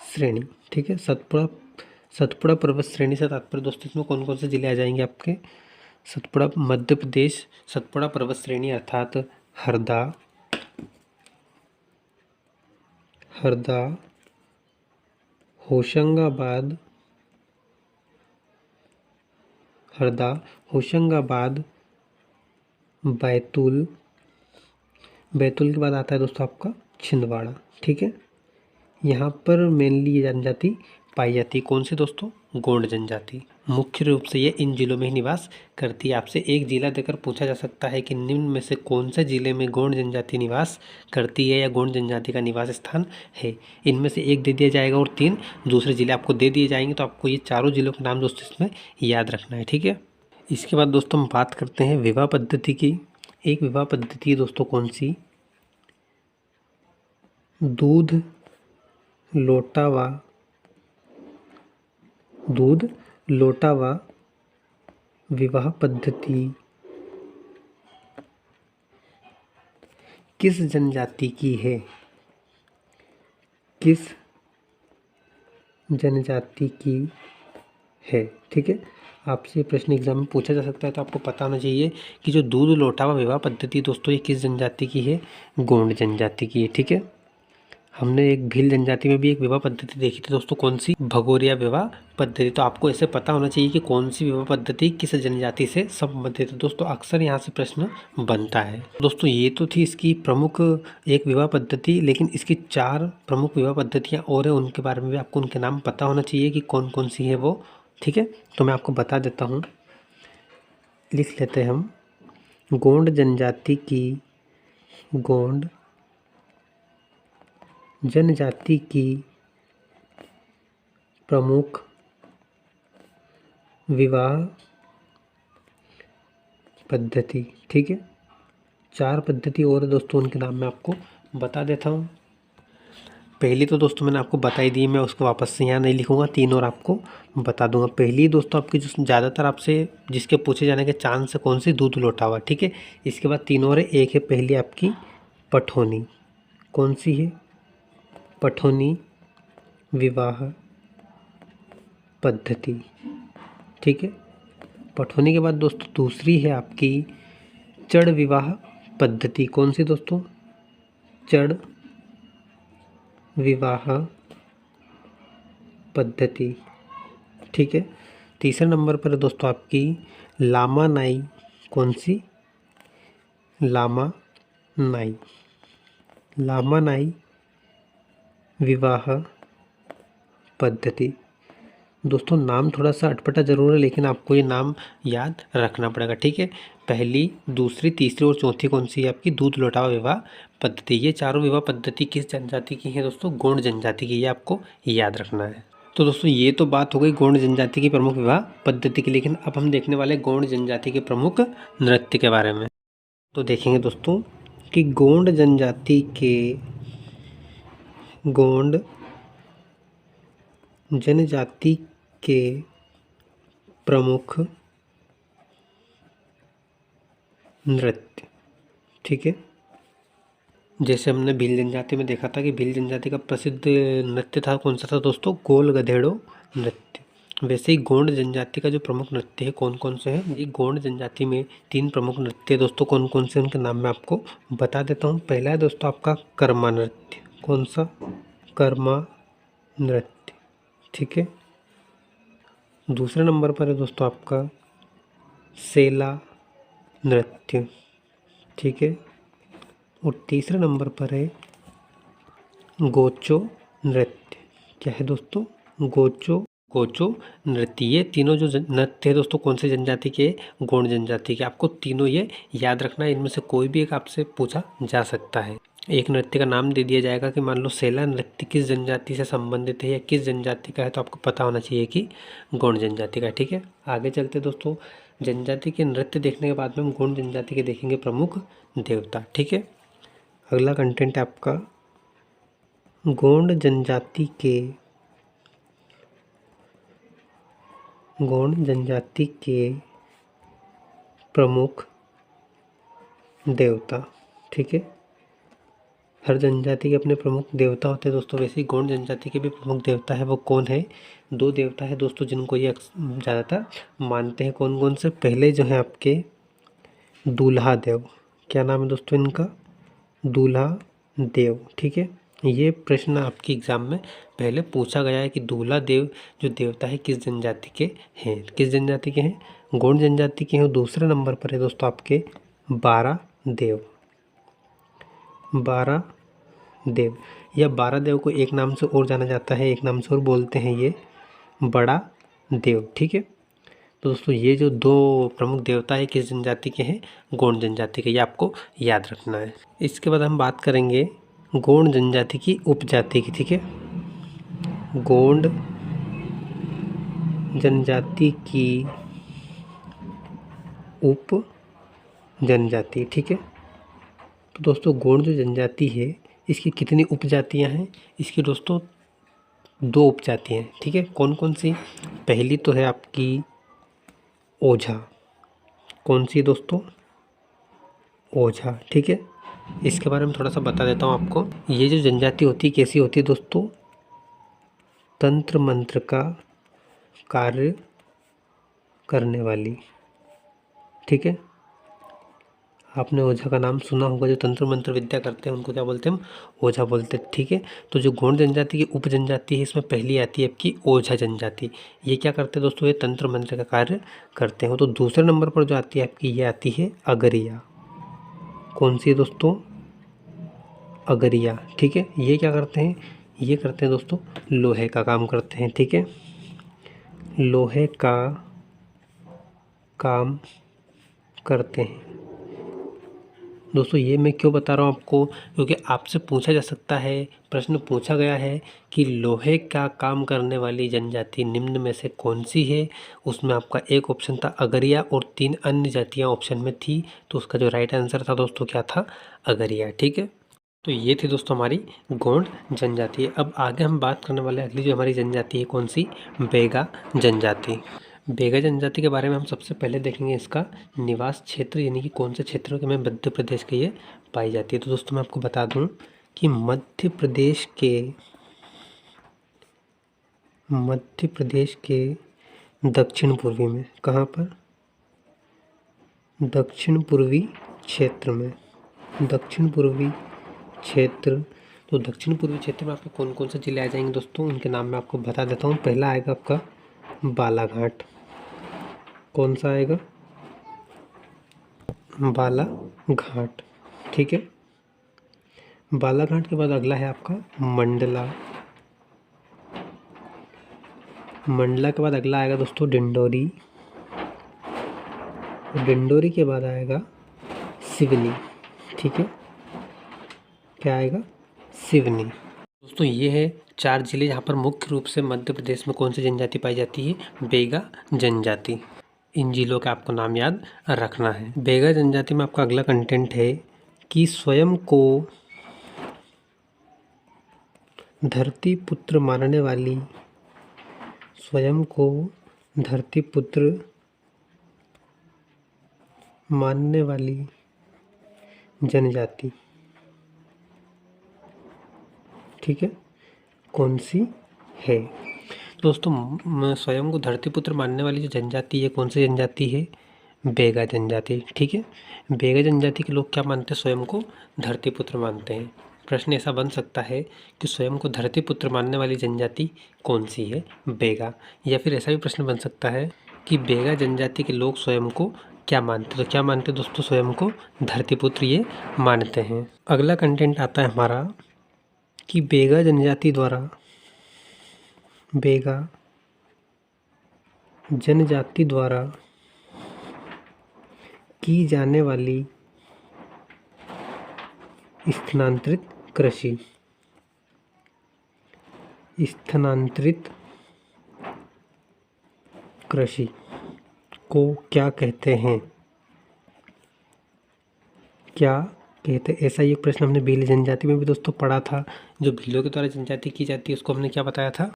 श्रेणी। ठीक है, सतपुड़ा पर्वत श्रेणी से तात्पर्य दोस्तों इसमें कौन कौन से जिले आ जाएंगे आपके? सतपुड़ा मध्य प्रदेश सतपुड़ा पर्वत श्रेणी अर्थात हरदा, होशंगाबाद, बैतूल, बैतूल के बाद आता है दोस्तों आपका छिंदवाड़ा। ठीक है, यहाँ पर मेनली ये जनजाति पाई जाती है। कौन सी दोस्तों? गोंड जनजाति। मुख्य रूप से ये इन जिलों में ही निवास करती है। आपसे एक जिला देकर पूछा जा सकता है कि निम्न में से कौन से जिले में गोंड जनजाति निवास करती है या गोंड जनजाति का निवास स्थान है। इनमें से एक दे दिया जाएगा और 3 दूसरे जिले आपको दे दिए जाएंगे। तो आपको ये चारों जिलों के नाम दोस्तों इसमें याद रखना है। ठीक है, इसके बाद दोस्तों हम बात करते हैं विवाह पद्धति की। एक विवाह पद्धति है दोस्तों कौन सी? दूध लोटावा विवाह पद्धति किस जनजाति की है? किस जनजाति की है? ठीक है, आपसे प्रश्न एग्जाम में पूछा जा सकता है, तो आपको पता होना चाहिए कि जो दूध लोटावा विवाह पद्धति दोस्तों ये किस जनजाति की है? गोंड जनजाति की है। ठीक है, हमने एक भील जनजाति में भी एक विवाह पद्धति देखी थी दोस्तों, कौन सी? भगोरिया विवाह पद्धति। तो आपको ऐसे पता होना चाहिए कि कौन सी विवाह पद्धति किस जनजाति से संबंधित है। दोस्तों अक्सर यहाँ से प्रश्न बनता है। दोस्तों ये तो थी इसकी प्रमुख एक विवाह पद्धति, लेकिन इसकी 4 प्रमुख विवाह पद्धतियाँ और है, उनके बारे में भी आपको उनके नाम पता होना चाहिए कि कौन कौन सी है वो। ठीक है, तो मैं आपको बता देता हूँ लिख लेते हैं हम। गोंड जनजाति की, गोंड जनजाति की प्रमुख विवाह पद्धति। ठीक है, 4 पद्धति और है दोस्तों, उनके नाम मैं आपको बता देता हूँ। पहली तो दोस्तों मैंने आपको बता ही दी, मैं उसको वापस से यहाँ नहीं लिखूंगा, 3 और आपको बता दूंगा। पहली दोस्तों आपकी जो ज़्यादातर आपसे जिसके पूछे जाने के चांस है, कौन सी, दूध लोटा हुआ। ठीक है, इसके बाद 3 और है। एक है पहली आपकी पठौनी, कौन सी है, पठौनी विवाह पद्धति। ठीक है, पठौनी के बाद दोस्तों दूसरी है आपकी चड़ विवाह पद्धति। कौन सी दोस्तों, चड़ विवाह पद्धति। ठीक है, तीसरे नंबर पर दोस्तों आपकी लामा नाई। कौन सी, लामा नाई, लामा नाई विवाह पद्धति। दोस्तों नाम थोड़ा सा अटपटा जरूर है, लेकिन आपको ये नाम याद रखना पड़ेगा। ठीक है, पहली, दूसरी, तीसरी और चौथी कौन सी है आपकी, दूध लौटावा विवाह पद्धति। ये चारों विवाह पद्धति किस जनजाति की है दोस्तों, गोंड जनजाति की। ये आपको याद रखना है। तो दोस्तों ये तो बात हो गई गोंड जनजाति की प्रमुख विवाह पद्धति की, लेकिन अब हम देखने वाले गोंड जनजाति के प्रमुख नृत्य के बारे में। तो देखेंगे दोस्तों कि गोंड जनजाति के, गोंड जनजाति के प्रमुख नृत्य। ठीक है, जैसे हमने भील जनजाति में देखा था कि भील जनजाति का प्रसिद्ध नृत्य था, कौन सा था दोस्तों, गोल गधेड़ो नृत्य। वैसे ही गोंड जनजाति का जो प्रमुख नृत्य है, कौन कौन से हैं, ये गोंड जनजाति में 3 प्रमुख नृत्य दोस्तों, कौन कौन से, उनके नाम मैं आपको बता देता हूँ। पहला है दोस्तों आपका कर्मा नृत्य। कौन सा, कर्मा नृत्य। ठीक है, दूसरे नंबर पर है दोस्तों आपका सेला नृत्य। ठीक है, और तीसरे नंबर पर है गोचो नृत्य। क्या है दोस्तों, गोचो नृत्य। ये तीनों जो नृत्य है दोस्तों, कौन से जनजाति के, गोंड जनजाति के। आपको तीनों ये याद रखना है, इनमें से कोई भी एक आपसे पूछा जा सकता है। एक नृत्य का नाम दे दिया जाएगा कि मान लो सेला नृत्य किस जनजाति से संबंधित है या किस जनजाति का है, तो आपको पता होना चाहिए कि गोंड जनजाति का। ठीक है, आगे चलते दोस्तों, जनजाति के नृत्य देखने के बाद में हम गोंड जनजाति के देखेंगे प्रमुख देवता। ठीक है, अगला कंटेंट है आपका गोंड जनजाति के, गोंड जनजाति के प्रमुख देवता। ठीक है, हर जनजाति के अपने प्रमुख देवता होते हैं दोस्तों। वैसे ही गोंड जनजाति के भी प्रमुख देवता है, वो कौन है, 2 देवता है दोस्तों जिनको ये ज़्यादातर मानते हैं। कौन कौन से, पहले जो है आपके दूल्हा देव। क्या नाम है दोस्तों इनका, दूल्हा देव। ठीक है, ये प्रश्न आपकी एग्जाम में पहले पूछा गया है कि दूल्हा देव जो देवता है किस जनजाति के हैं, किस जनजाति के हैं, गोंड जनजाति के हैं। दूसरे नंबर पर है दोस्तों आपके 12 देव, 12 देव, या 12 देव को एक नाम से और जाना जाता है, एक नाम से और बोलते हैं ये बड़ा देव। ठीक है, तो दोस्तों ये जो 2 प्रमुख देवता है किस जनजाति के हैं, गोंड जनजाति के, ये आपको याद रखना है। इसके बाद हम बात करेंगे गोंड जनजाति की उपजाति की। ठीक है, गोंड जनजाति की उप जनजाति। ठीक है, तो दोस्तों गोंड जो जनजाति है इसकी कितनी उपजातियां हैं, इसकी दोस्तों 2 उपजातियां हैं। ठीक है, कौन कौन सी, पहली तो है आपकी ओझा। कौन सी दोस्तों, ओझा। ठीक है, इसके बारे में थोड़ा सा बता देता हूँ आपको। ये जो जनजाति होती है कैसी होती है दोस्तों, तंत्र मंत्र का कार्य करने वाली। ठीक है, आपने ओझा का नाम सुना होगा, जो तंत्र मंत्र विद्या करते हैं उनको क्या बोलते हैं, हम ओझा बोलते हैं। ठीक है, तो जो गोंड जनजाति की उप जनजाति है इसमें पहली आती है आपकी ओझा जनजाति। ये क्या करते हैं दोस्तों, ये तंत्र मंत्र का कार्य करते हैं। तो दूसरे नंबर पर जो आती है आपकी, ये आती है अगरिया। कौन सी है दोस्तों, अगरिया। ठीक है, ये क्या करते हैं, ये करते हैं दोस्तों लोहे का काम करते हैं। ठीक है, लोहे का काम करते हैं। दोस्तों ये मैं क्यों बता रहा हूँ आपको, क्योंकि आपसे पूछा जा सकता है, प्रश्न पूछा गया है कि लोहे का काम करने वाली जनजाति निम्न में से कौन सी है। उसमें आपका एक ऑप्शन था अगरिया और 3 अन्य जातियाँ ऑप्शन में थी, तो उसका जो राइट आंसर था दोस्तों क्या था, अगरिया। ठीक है, तो ये थी दोस्तों हमारी गोंड जनजाति। अब आगे हम बात करने वाले अगली जो हमारी जनजाति है कौन सी, बेगा जनजाति। बेगा जनजाति के बारे में हम सबसे पहले देखेंगे इसका निवास क्षेत्र, यानी कि कौन से क्षेत्रों के में मध्य प्रदेश के ये पाई जाती है। तो दोस्तों मैं आपको बता दूं कि मध्य प्रदेश के दक्षिण पूर्वी में, कहाँ पर, दक्षिण पूर्वी क्षेत्र में, दक्षिण पूर्वी क्षेत्र। तो दक्षिण पूर्वी क्षेत्र में आपके कौन कौन से जिले आ जाएंगे दोस्तों, उनके नाम मैं आपको बता देता हूँ। पहला आएगा आपका बालाघाट। कौन सा आएगा, बालाघाट। ठीक है, बालाघाट के बाद अगला है आपका मंडला। मंडला के बाद अगला आएगा दोस्तों डिंडोरी। डिंडोरी के बाद आएगा सिवनी। ठीक है, क्या आएगा, सिवनी। दोस्तों ये है 4 जिले जहाँ पर मुख्य रूप से मध्य प्रदेश में कौन सी जनजाति पाई जाती है, बेगा जनजाति। इन जिलों का आपको नाम याद रखना है। बेगा जनजाति में आपका अगला कंटेंट है कि स्वयं को धरती पुत्र मानने वाली, स्वयं को धरती पुत्र मानने वाली जनजाति, ठीक है, कौन सी है। दोस्तों स्वयं को धरतीपुत्र मानने वाली जो जनजाति है कौन सी जनजाति है, बेगा जनजाति। ठीक है, बेगा जनजाति के लोग क्या मानते हैं, स्वयं को धरतीपुत्र मानते हैं। प्रश्न ऐसा बन सकता है कि स्वयं को धरतीपुत्र मानने वाली जनजाति कौन सी है, बेगा। या फिर ऐसा भी प्रश्न बन सकता है कि बेगा जनजाति के लोग स्वयं को क्या मानते, तो क्या मानते दोस्तों, स्वयं को धरतीपुत्र ये मानते हैं। अगला कंटेंट आता है हमारा कि बेगा जनजाति द्वारा, बेगा जनजाति द्वारा की जाने वाली स्थानांतरित कृषि, स्थानांतरित कृषि को क्या कहते हैं, क्या कहते हैं। ऐसा एक प्रश्न हमने भील जनजाति में भी दोस्तों पढ़ा था। जो भीलों के द्वारा जनजाति की जाती है उसको हमने क्या बताया था,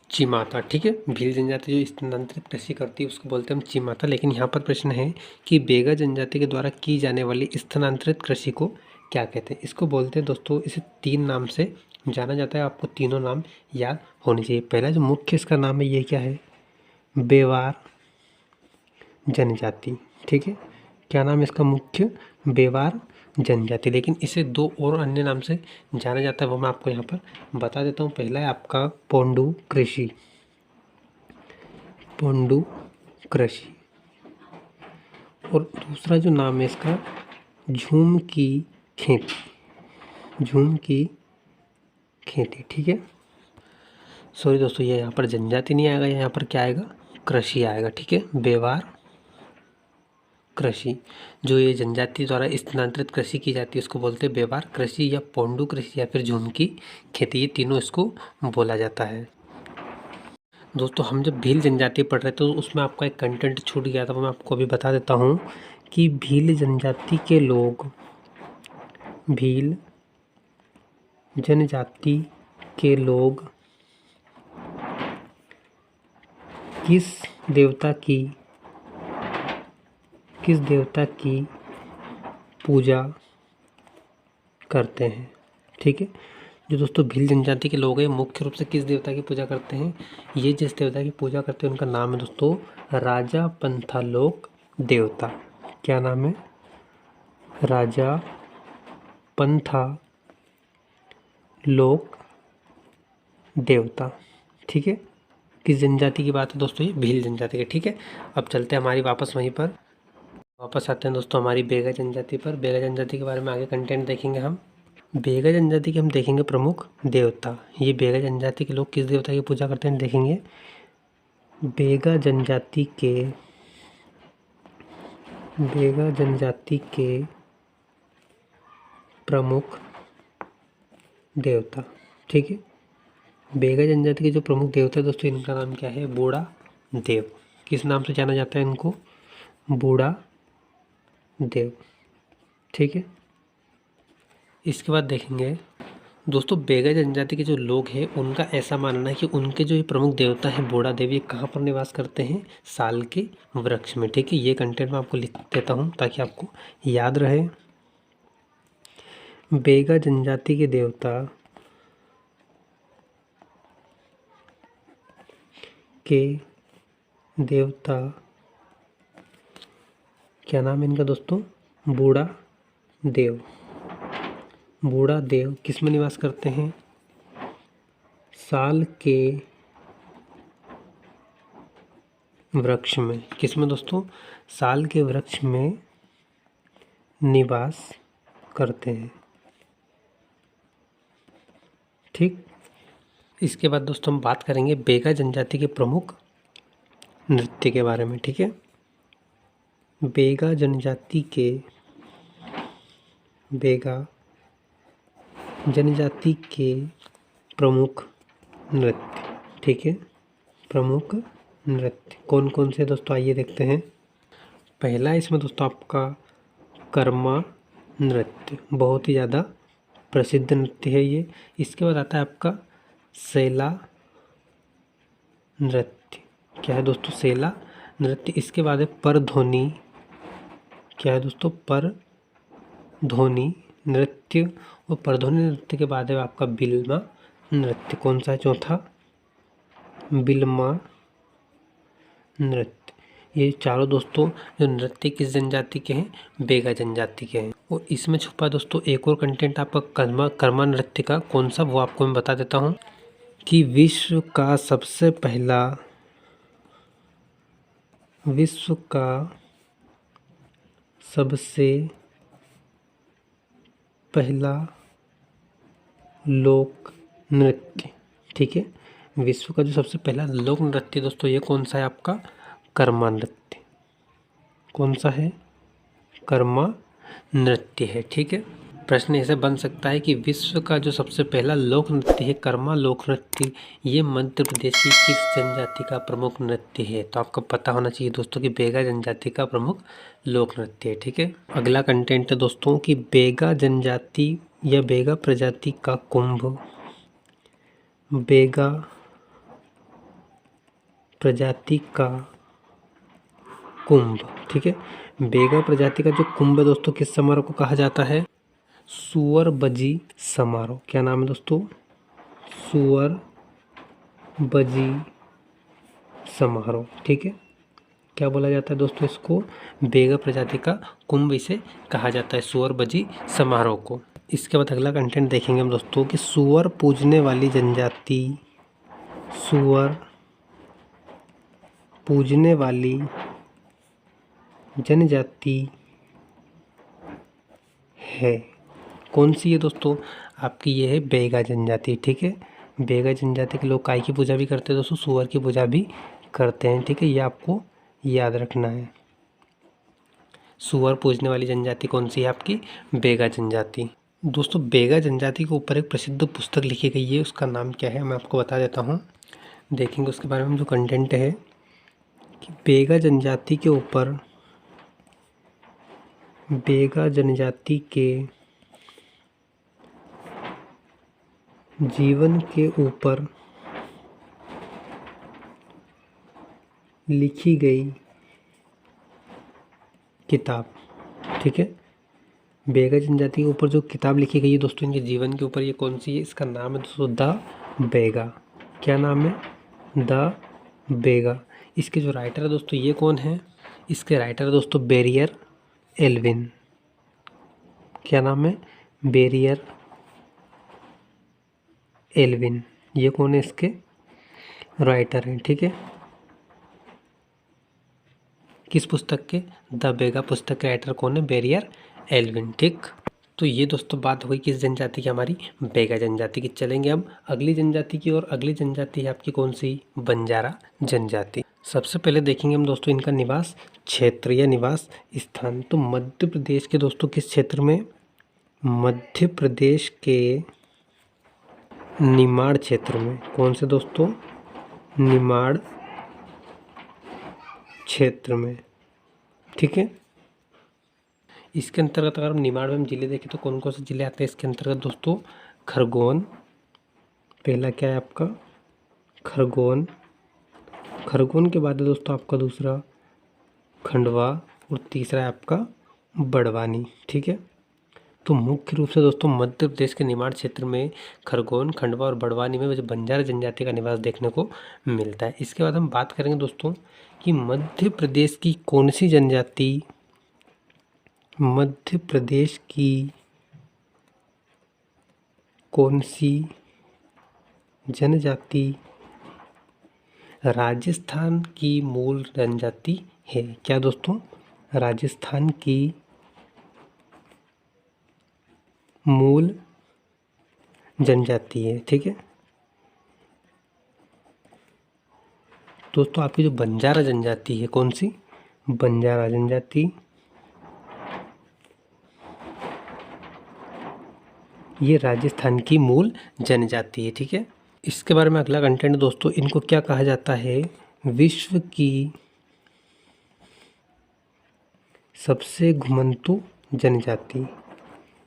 चिमाता। ठीक है, भील जनजाति जो स्थानांतरित कृषि करती है उसको बोलते हैं हम चिमाता। लेकिन यहाँ पर प्रश्न है कि बेगा जनजाति के द्वारा की जाने वाली स्थानांतरित कृषि को क्या कहते हैं। इसको बोलते हैं दोस्तों, इसे 3 नाम से जाना जाता है। आपको तीनों नाम याद होने चाहिए। पहला जो मुख्य इसका नाम है ये क्या है, बेवार जनजाति। ठीक है, क्या नाम है इसका मुख्य, बेवार जनजाति। लेकिन इसे 2 और अन्य नाम से जाना जाता है, वो मैं आपको यहाँ पर बता देता हूँ। पहला है आपका पोंडू कृषि, पोंडू कृषि। और दूसरा जो नाम है इसका झूम की खेती, झूम की खेती। ठीक है, सॉरी दोस्तों ये यहाँ पर जनजाति नहीं आएगा, यहाँ पर क्या आएगा, कृषि आएगा। ठीक है, बेवार कृषि। जो ये जनजाति द्वारा स्थानांतरित कृषि की जाती है उसको बोलते हैं बेवार कृषि या पोंडू कृषि या फिर झूम की खेती, ये तीनों इसको बोला जाता है। दोस्तों हम जब भील जनजाति पढ़ रहे थे तो उसमें आपका एक कंटेंट छूट गया था, वो मैं आपको अभी बता देता हूँ कि भील जनजाति के लोग, भील जनजाति के लोग किस देवता की पूजा करते हैं। ठीक है, जो दोस्तों भील जनजाति के लोग हैं मुख्य रूप से किस देवता की पूजा करते हैं, ये जिस देवता की पूजा करते हैं उनका नाम है दोस्तों राजा पंथालोक देवता। क्या नाम है, राजा पंथालोक देवता। ठीक है, किस जनजाति की बात है दोस्तों, ये भील जनजाति की। ठीक है, अब चलते हैं हमारी वापस वहीं पर, वापस आते हैं दोस्तों हमारी बेगा जनजाति पर। बेगा जनजाति के बारे में आगे कंटेंट देखेंगे हम। बेगा जनजाति के हम देखेंगे प्रमुख देवता। ये बेगा जनजाति के लोग किस देवता की पूजा करते हैं देखेंगे। बेगा जनजाति के बेगा जनजाति के प्रमुख देवता। ठीक है, बेगा जनजाति के जो प्रमुख देवता है दोस्तों, इनका नाम क्या है? बूढ़ा देव। किस नाम से जाना जाता है इनको? बूढ़ा देव। ठीक है, इसके बाद देखेंगे दोस्तों, बेगा जनजाति के जो लोग हैं उनका ऐसा मानना है कि उनके जो ये प्रमुख देवता हैं बूढ़ा देव, ये कहाँ पर निवास करते हैं? साल के वृक्ष में। ठीक है, ये कंटेंट मैं आपको लिख देता हूँ ताकि आपको याद रहे। बेगा जनजाति के देवता क्या नाम है इनका दोस्तों? बूढ़ा देव। बूढ़ा देव किस में निवास करते हैं? साल के वृक्ष में। किस में दोस्तों? साल के वृक्ष में निवास करते हैं। ठीक, इसके बाद दोस्तों हम बात करेंगे बेगा जनजाति के प्रमुख नृत्य के बारे में। ठीक है, बेगा जनजाति के प्रमुख नृत्य। ठीक है, प्रमुख नृत्य कौन कौन से दोस्तों? आइए देखते हैं। पहला इसमें दोस्तों आपका कर्मा नृत्य, बहुत ही ज़्यादा प्रसिद्ध नृत्य है ये। इसके बाद आता है आपका सेला नृत्य। क्या है दोस्तों? सेला नृत्य। इसके बाद है परध्वनि। क्या है दोस्तों? परध्वनि नृत्य। और परध्वनि नृत्य के बाद है आपका बिल्मा नृत्य। कौन सा है चौथा? बिल्मा नृत्य। ये चारों दोस्तों जो नृत्य किस जनजाति के हैं? बेगा जनजाति के हैं। और इसमें छुपा दोस्तों एक और कंटेंट आपका कर्मा नृत्य का। कौन सा? वो आपको मैं बता देता हूँ कि विश्व का सबसे पहला लोक नृत्य। ठीक है, विश्व का जो सबसे पहला लोक नृत्य दोस्तों, ये कौन सा है आपका? कर्मा नृत्य। कौन सा है? कर्मा नृत्य है। ठीक है, प्रश्न ऐसे बन सकता है कि विश्व का जो सबसे पहला लोक नृत्य है कर्मा लोक नृत्य, ये मध्य प्रदेश की किस जनजाति का प्रमुख नृत्य है? तो आपको पता होना चाहिए दोस्तों कि बेगा जनजाति का प्रमुख लोक नृत्य है। ठीक है, अगला कंटेंट है दोस्तों कि बेगा जनजाति या बेगा प्रजाति का कुंभ। बेगा प्रजाति का कुंभ। ठीक है, बेगा प्रजाति का जो कुंभ है दोस्तों, किस समारोह को कहा जाता है? सुअर बजी समारोह। क्या नाम है दोस्तों? सुअर बजी समारोह। ठीक है, क्या बोला जाता है दोस्तों इसको? बेगा प्रजाति का कुंभ इसे कहा जाता है, सुअर बजी समारोह को। इसके बाद अगला कंटेंट देखेंगे हम दोस्तों कि सुअर पूजने वाली जनजाति, सुअर पूजने वाली जनजाति है। कौन सी है दोस्तों? आपकी ये है बेगा जनजाति। ठीक है, बेगा जनजाति के लोग काय की पूजा भी करते हैं दोस्तों? सुअर की पूजा भी करते हैं। ठीक है, ये आपको याद रखना है। सुअर पूजने वाली जनजाति कौन सी है आपकी? बेगा जनजाति। दोस्तों बेगा जनजाति के ऊपर एक प्रसिद्ध पुस्तक लिखी गई है, उसका नाम क्या है मैं आपको बता देता हूँ। देखेंगे उसके बारे में जो कंटेंट है कि बेगा जनजाति के ऊपर, बेगा जनजाति के जीवन के ऊपर लिखी गई किताब। ठीक है, बेगा जनजाति के ऊपर जो किताब लिखी गई है दोस्तों इनके जीवन के ऊपर, ये कौन सी है? इसका नाम है दोस्तों द बेगा। क्या नाम है? द बेगा। इसके जो राइटर है दोस्तों ये कौन है? इसके राइटर है दोस्तों बेरियर एल्विन। क्या नाम है? Verrier Elwin. ये कौन है? इसके राइटर हैं। ठीक है, किस पुस्तक के? द बेगा पुस्तक के राइटर कौन है? Verrier Elwin. ठीक, तो ये दोस्तों बात हुई किस जनजाति की? हमारी बेगा जनजाति की। चलेंगे अब अगली जनजाति की और अगली जनजाति है आपकी कौन सी? बंजारा जनजाति। सबसे पहले देखेंगे हम दोस्तों इनका निवास क्षेत्र या निवास स्थान। तो मध्य प्रदेश के दोस्तों किस क्षेत्र में? मध्य प्रदेश के निमाड़ क्षेत्र में। कौन से दोस्तों? निमाड़ क्षेत्र में, ठीक है। इसके अंतर्गत अगर हम निमाड़ में जिले देखें तो कौन कौन से जिले आते हैं इसके अंतर्गत दोस्तों? खरगोन, पहला क्या है आपका? खरगोन। खरगोन के बाद है दोस्तों आपका दूसरा खंडवा और तीसरा है आपका बड़वानी, ठीक है। तो मुख्य रूप से दोस्तों मध्य प्रदेश के निमाड़ क्षेत्र में खरगोन, खंडवा और बड़वानी में बंजारा जनजाति का निवास देखने को मिलता है। इसके बाद हम बात करेंगे दोस्तों कि मध्य प्रदेश की कौन सी जनजाति, मध्य प्रदेश की कौन सी जनजाति राजस्थान की मूल जनजाति है? क्या दोस्तों? राजस्थान की मूल जनजाति है, ठीक है। दोस्तों आपकी जो बंजारा जनजाति है, कौन सी? बंजारा जनजाति, ये राजस्थान की मूल जनजाति है, ठीक है। इसके बारे में अगला कंटेंट दोस्तों, इनको क्या कहा जाता है? विश्व की सबसे घुमंतु जनजाति।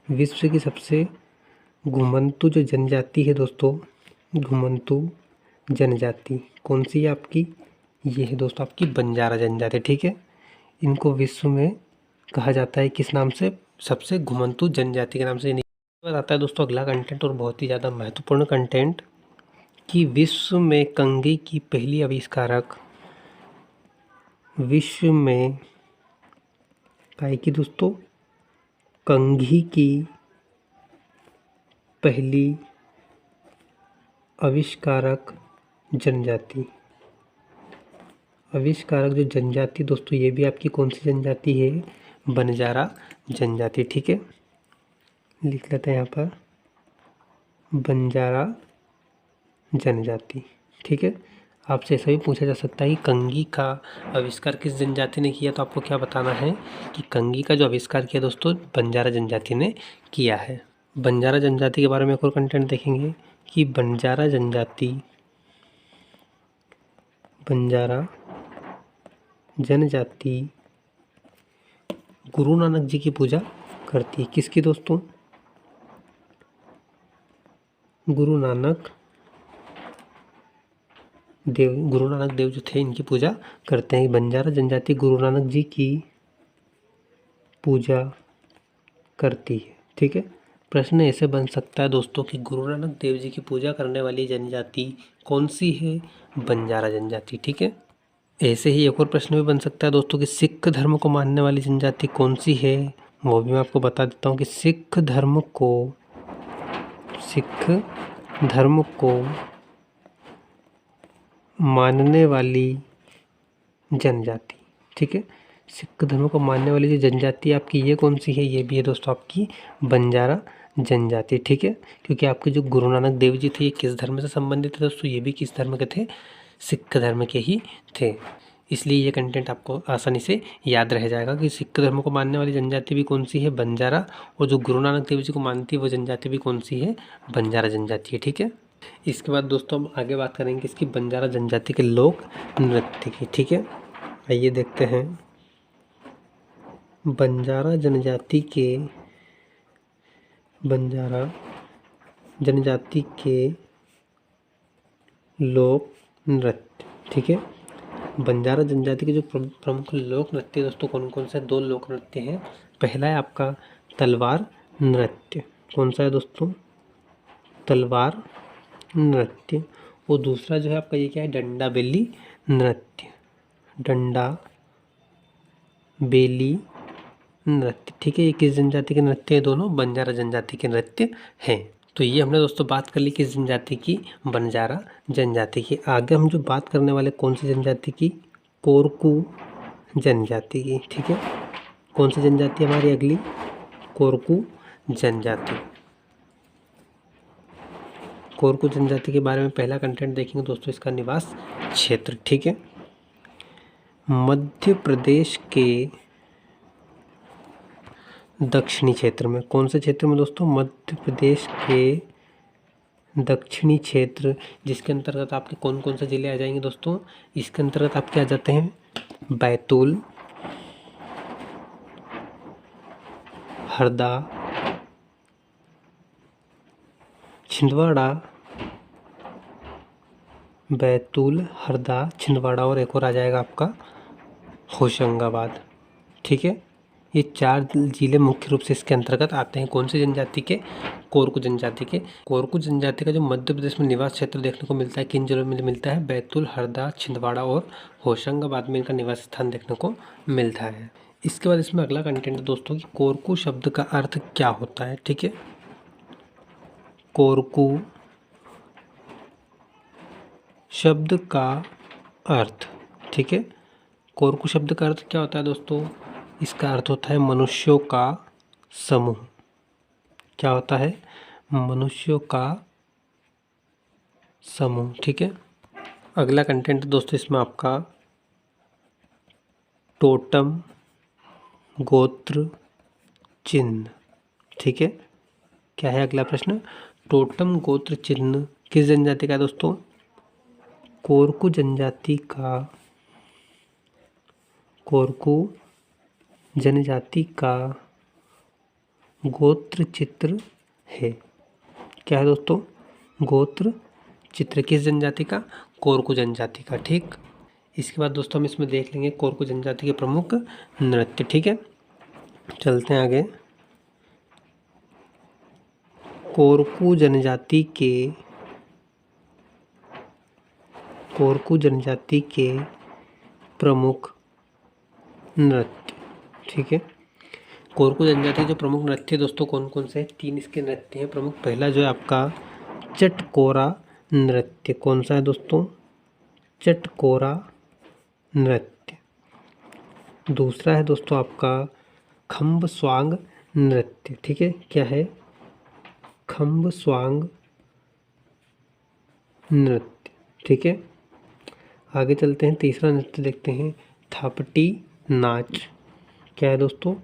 विश्व की सबसे घुमंतु जो जनजाति है दोस्तों, घुमंतु जनजाति कौन सी है आपकी? ये है दोस्तों आपकी बंजारा जनजाति, ठीक है। इनको विश्व में कहा जाता है किस नाम से? सबसे घुमंतु जनजाति के नाम से। आता है दोस्तों अगला कंटेंट और बहुत ही ज़्यादा महत्वपूर्ण कंटेंट कि विश्व में कंघी की पहली आविष्कारक, विश्व में काय की दोस्तों? कंघी की पहली आविष्कारक जनजाति। आविष्कारक जो जनजाति दोस्तों ये भी आपकी कौन सी जनजाति है? बंजारा जनजाति, ठीक है। लिख लेते हैं यहाँ पर बंजारा जनजाति, ठीक है। आपसे ऐसा भी पूछा जा सकता है कि कंघी का आविष्कार किस जनजाति ने किया, तो आपको क्या बताना है कि कंघी का जो आविष्कार किया दोस्तों बंजारा जनजाति ने किया है। बंजारा जनजाति के बारे में एक और कंटेंट देखेंगे कि बंजारा जनजाति, बंजारा जनजाति गुरु नानक जी की पूजा करती है। किसकी दोस्तों? गुरु नानक देव जो थे इनकी पूजा करते हैं। बंजारा जनजाति गुरु नानक जी की पूजा करती है, ठीक है। प्रश्न ऐसे बन सकता है दोस्तों कि गुरु नानक देव जी की पूजा करने वाली जनजाति कौन सी है? बंजारा जनजाति, ठीक है। ऐसे ही एक और प्रश्न भी बन सकता है दोस्तों कि सिख धर्म को मानने वाली जनजाति कौन सी है? वो भी मैं आपको बता देता हूँ कि सिख धर्म को मानने वाली जनजाति, ठीक है। सिख धर्म को मानने वाली जो जनजाति आपकी ये कौन सी है? ये भी है दोस्तों आपकी बंजारा जनजाति, ठीक है। क्योंकि आपके जो गुरु नानक देव जी थे ये किस धर्म से संबंधित थे दोस्तों? ये भी किस धर्म के थे? सिख धर्म के ही थे। इसलिए ये कंटेंट आपको आसानी से याद रह जाएगा कि सिख धर्म को मानने वाली जनजाति भी कौन सी है? बंजारा। और जो गुरु नानक देव जी को मानती है वो जनजाति भी कौन सी है? बंजारा जनजाति है, ठीक है। इसके बाद दोस्तों हम आगे बात करेंगे इसकी बंजारा जनजाति के लोक नृत्य की, ठीक है। आइए देखते हैं बंजारा जनजाति के लोक नृत्य, ठीक है। बंजारा जनजाति के जो प्रमुख लोक नृत्य दोस्तों कौन कौन से? 2 लोक नृत्य हैं। पहला है आपका तलवार नृत्य। कौन सा है दोस्तों? तलवार नृत्य। और दूसरा जो है आपका ये क्या है? डंडा बेली नृत्य। डंडा बेली नृत्य, ठीक है। ये किस जनजाति के नृत्य है? दोनों बंजारा जनजाति के नृत्य हैं। तो ये हमने दोस्तों बात कर ली किस जनजाति की? बंजारा जनजाति की। आगे हम जो बात करने वाले कौन सी जनजाति की? कोरकू जनजाति की, ठीक है। कौन सी जनजाति हमारी अगली? कोरकू जनजाति। कोरकू जनजाति के बारे में पहला कंटेंट देखेंगे दोस्तों इसका निवास क्षेत्र, ठीक है। मध्य प्रदेश के दक्षिणी क्षेत्र में, कौन से क्षेत्र में दोस्तों? मध्य प्रदेश के दक्षिणी क्षेत्र, जिसके अंतर्गत आपके कौन कौन से जिले आ जाएंगे दोस्तों? इसके अंतर्गत आपके आ जाते हैं बैतूल, हरदा, छिंदवाड़ा, बैतूल, हरदा, छिंदवाड़ा और एक और आ जाएगा आपका होशंगाबाद। ठीक है, ये 4 जिले मुख्य रूप से इसके अंतर्गत आते हैं। कौन सी जनजाति के? कोरकू जनजाति के। कोरकू जनजाति का जो मध्य प्रदेश में निवास क्षेत्र देखने को मिलता है, किन जिलों में मिलता है? बैतूल, हरदा, छिंदवाड़ा और होशंगाबाद में इनका निवास स्थान देखने को मिलता है। इसके बाद इसमें अगला कंटेंट दोस्तों कि कोरकू शब्द का अर्थ क्या होता है। ठीक है, कोरकू शब्द का अर्थ, ठीक है, कोरकू शब्द का अर्थ क्या होता है दोस्तों? इसका अर्थ होता है मनुष्यों का समूह। क्या होता है? मनुष्यों का समूह। ठीक है, अगला कंटेंट दोस्तों इसमें आपका टोटम गोत्र चिन्ह। ठीक है, क्या है अगला प्रश्न? टोटम गोत्र चिन्ह किस जनजाति का है दोस्तों? कोरकू जनजाति का, कोरकू जनजाति का गोत्र चित्र है। क्या है दोस्तों? गोत्र चित्र किस जनजाति का? कोरकू जनजाति का। ठीक, इसके बाद दोस्तों हम इसमें देख लेंगे कोरकू जनजाति के प्रमुख नृत्य। ठीक है, चलते हैं आगे। कोरकू जनजाति के प्रमुख नृत्य। ठीक है, कोरकू जनजाति के जो प्रमुख नृत्य दोस्तों कौन कौन से हैं? 3 इसके नृत्य हैं प्रमुख। पहला जो है आपका चटकोरा नृत्य। कौन सा है दोस्तों? चटकोरा नृत्य। दूसरा है दोस्तों आपका खम्ब स्वांग नृत्य। ठीक है, क्या है? खम्ब स्वांग नृत्य। ठीक है, आगे चलते हैं, तीसरा नृत्य देखते हैं थापटी नाच। क्या है दोस्तों?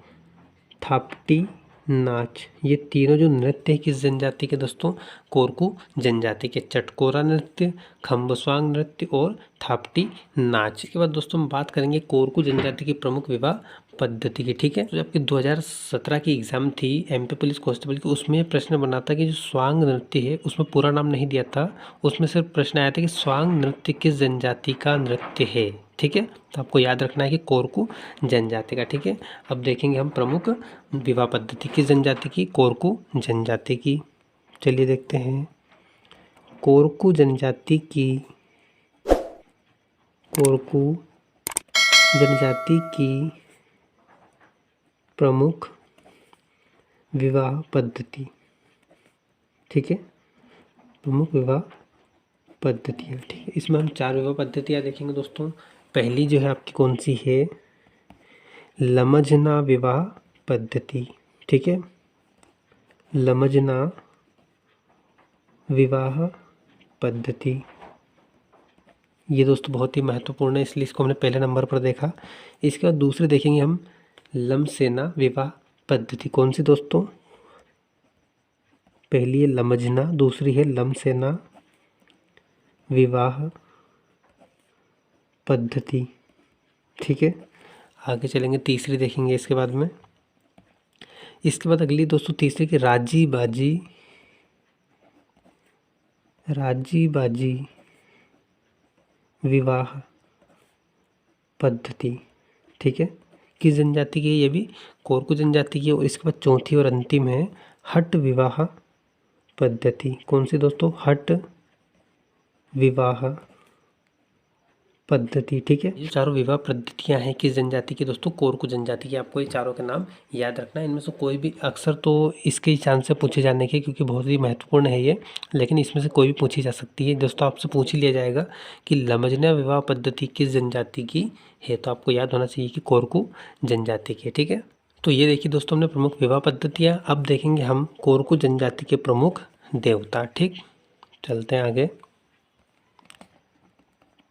थापटी नाच। ये तीनों जो नृत्य है किस जनजाति के दोस्तों? कोरकू जनजाति के। चटकोरा नृत्य, खम्बस्वांग नृत्य और थापटी नाच। के बाद दोस्तों हम बात करेंगे कोरकू जनजाति की प्रमुख विवाह पद्धति की। ठीक है, तो आपकी 2017 की एग्जाम थी एमपी पुलिस कांस्टेबल की, उसमें प्रश्न बना था कि जो स्वांग नृत्य है उसमें पूरा नाम नहीं दिया था, उसमें सिर्फ प्रश्न आया था कि स्वांग नृत्य किस जनजाति का नृत्य है। ठीक है, तो आपको याद रखना है कि कोरकू जनजाति का। ठीक है, अब देखेंगे हम प्रमुख विवाह पद्धति किस जनजाति की? कोरकू जनजाति की। चलिए देखते हैं कोरकू जनजाति की प्रमुख विवाह पद्धति। ठीक है, प्रमुख विवाह पद्धतियाँ। ठीक है, इसमें हम 4 विवाह पद्धतियाँ देखेंगे दोस्तों। पहली जो है आपकी कौन सी है? लमजना विवाह पद्धति। ठीक है, लमजना विवाह पद्धति, ये दोस्तों बहुत ही महत्वपूर्ण है, इसलिए इसको हमने पहले नंबर पर देखा। इसके बाद दूसरे देखेंगे हम लमसेना विवाह पद्धति। कौन सी दोस्तों? पहली है लमजना, दूसरी है लमसेना विवाह पद्धति। ठीक है, आगे चलेंगे, तीसरी देखेंगे इसके बाद में। इसके बाद अगली दोस्तों तीसरी की राजी बाजी विवाह पद्धति। ठीक है, किस जनजाति की है? ये भी कोरकू जनजाति की है। और इसके बाद चौथी और अंतिम है हट विवाह पद्धति। कौन सी दोस्तों? हट विवाह पद्धति। ठीक है, ये चारों विवाह पद्धतियां हैं किस जनजाति की दोस्तों? कोरकू जनजाति की। आपको ये चारों के नाम याद रखना है। इनमें से कोई भी अक्सर तो इसके चांस से पूछे जाने के, क्योंकि बहुत ही महत्वपूर्ण है ये, लेकिन इसमें से कोई भी पूछी जा सकती है दोस्तों। आपसे पूछ ही लिया जाएगा कि लमजना विवाह पद्धति किस जनजाति की है, तो आपको याद होना चाहिए कि कोरकू जनजाति की। ठीक है, तो ये देखिए दोस्तों हमने प्रमुख विवाह पद्धतियाँ। अब देखेंगे हम कोरकू जनजाति के प्रमुख देवता। ठीक, चलते हैं आगे।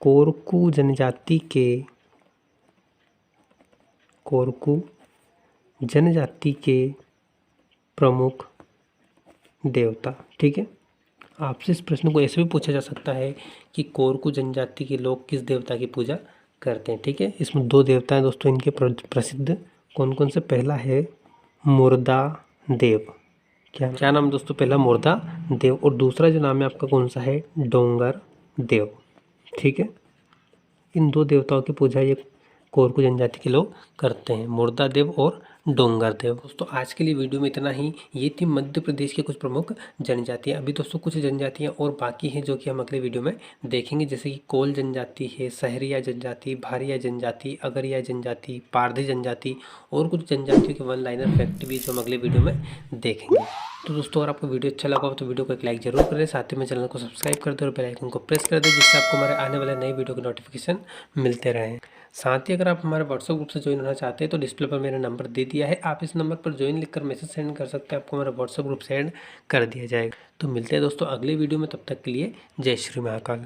कोरकू जनजाति के कोरकू जनजाति के प्रमुख देवता। ठीक है, आपसे इस प्रश्न को ऐसे भी पूछा जा सकता है कि कोरकू जनजाति के लोग किस देवता की पूजा करते हैं। ठीक है, इसमें 2 देवता हैं दोस्तों इनके प्रसिद्ध। कौन कौन से? पहला है मुर्दा देव। क्या नाम दोस्तों? पहला मुर्दा देव, और दूसरा जो नाम है आपका कौन सा है? डोंगर देव। ठीक है, इन 2 देवताओं की पूजा ये कोरकू जनजाति के लोग करते हैं, मुर्दा देव और डोंगर देव। दोस्तों आज के लिए वीडियो में इतना ही। ये थी मध्य प्रदेश के कुछ प्रमुख जनजातियाँ। अभी दोस्तों कुछ जनजातियाँ और बाकी हैं जो कि हम अगले वीडियो में देखेंगे, जैसे कि कोल जनजाति है, सहरिया जनजाति, भारिया जनजाति, अगरिया जनजाति, पारधी जनजाति और कुछ जनजातियों के वन लाइनर फैक्ट भी जो हम अगले वीडियो में देखेंगे। तो दोस्तों अगर आपको वीडियो अच्छा लगा हो तो वीडियो को एक लाइक जरूर करें, साथ ही में चैनल को सब्सक्राइब कर दें और बेल आइकन को प्रेस कर दें, जिससे आपको हमारे आने वाले नए वीडियो के नोटिफिकेशन मिलते रहें। साथ ही अगर आप हमारे व्हाट्सएप ग्रुप से ज्वाइन होना चाहते हैं तो डिस्प्ले पर मेरा नंबर दे दिया है, आप इस नंबर पर ज्वाइन लिखकर मैसेज सेंड कर सकते हैं, आपको हमारा व्हाट्सएप ग्रुप सेंड कर दिया जाएगा। तो मिलते हैं दोस्तों अगले वीडियो में, तब तक के लिए जय श्री महाकाल।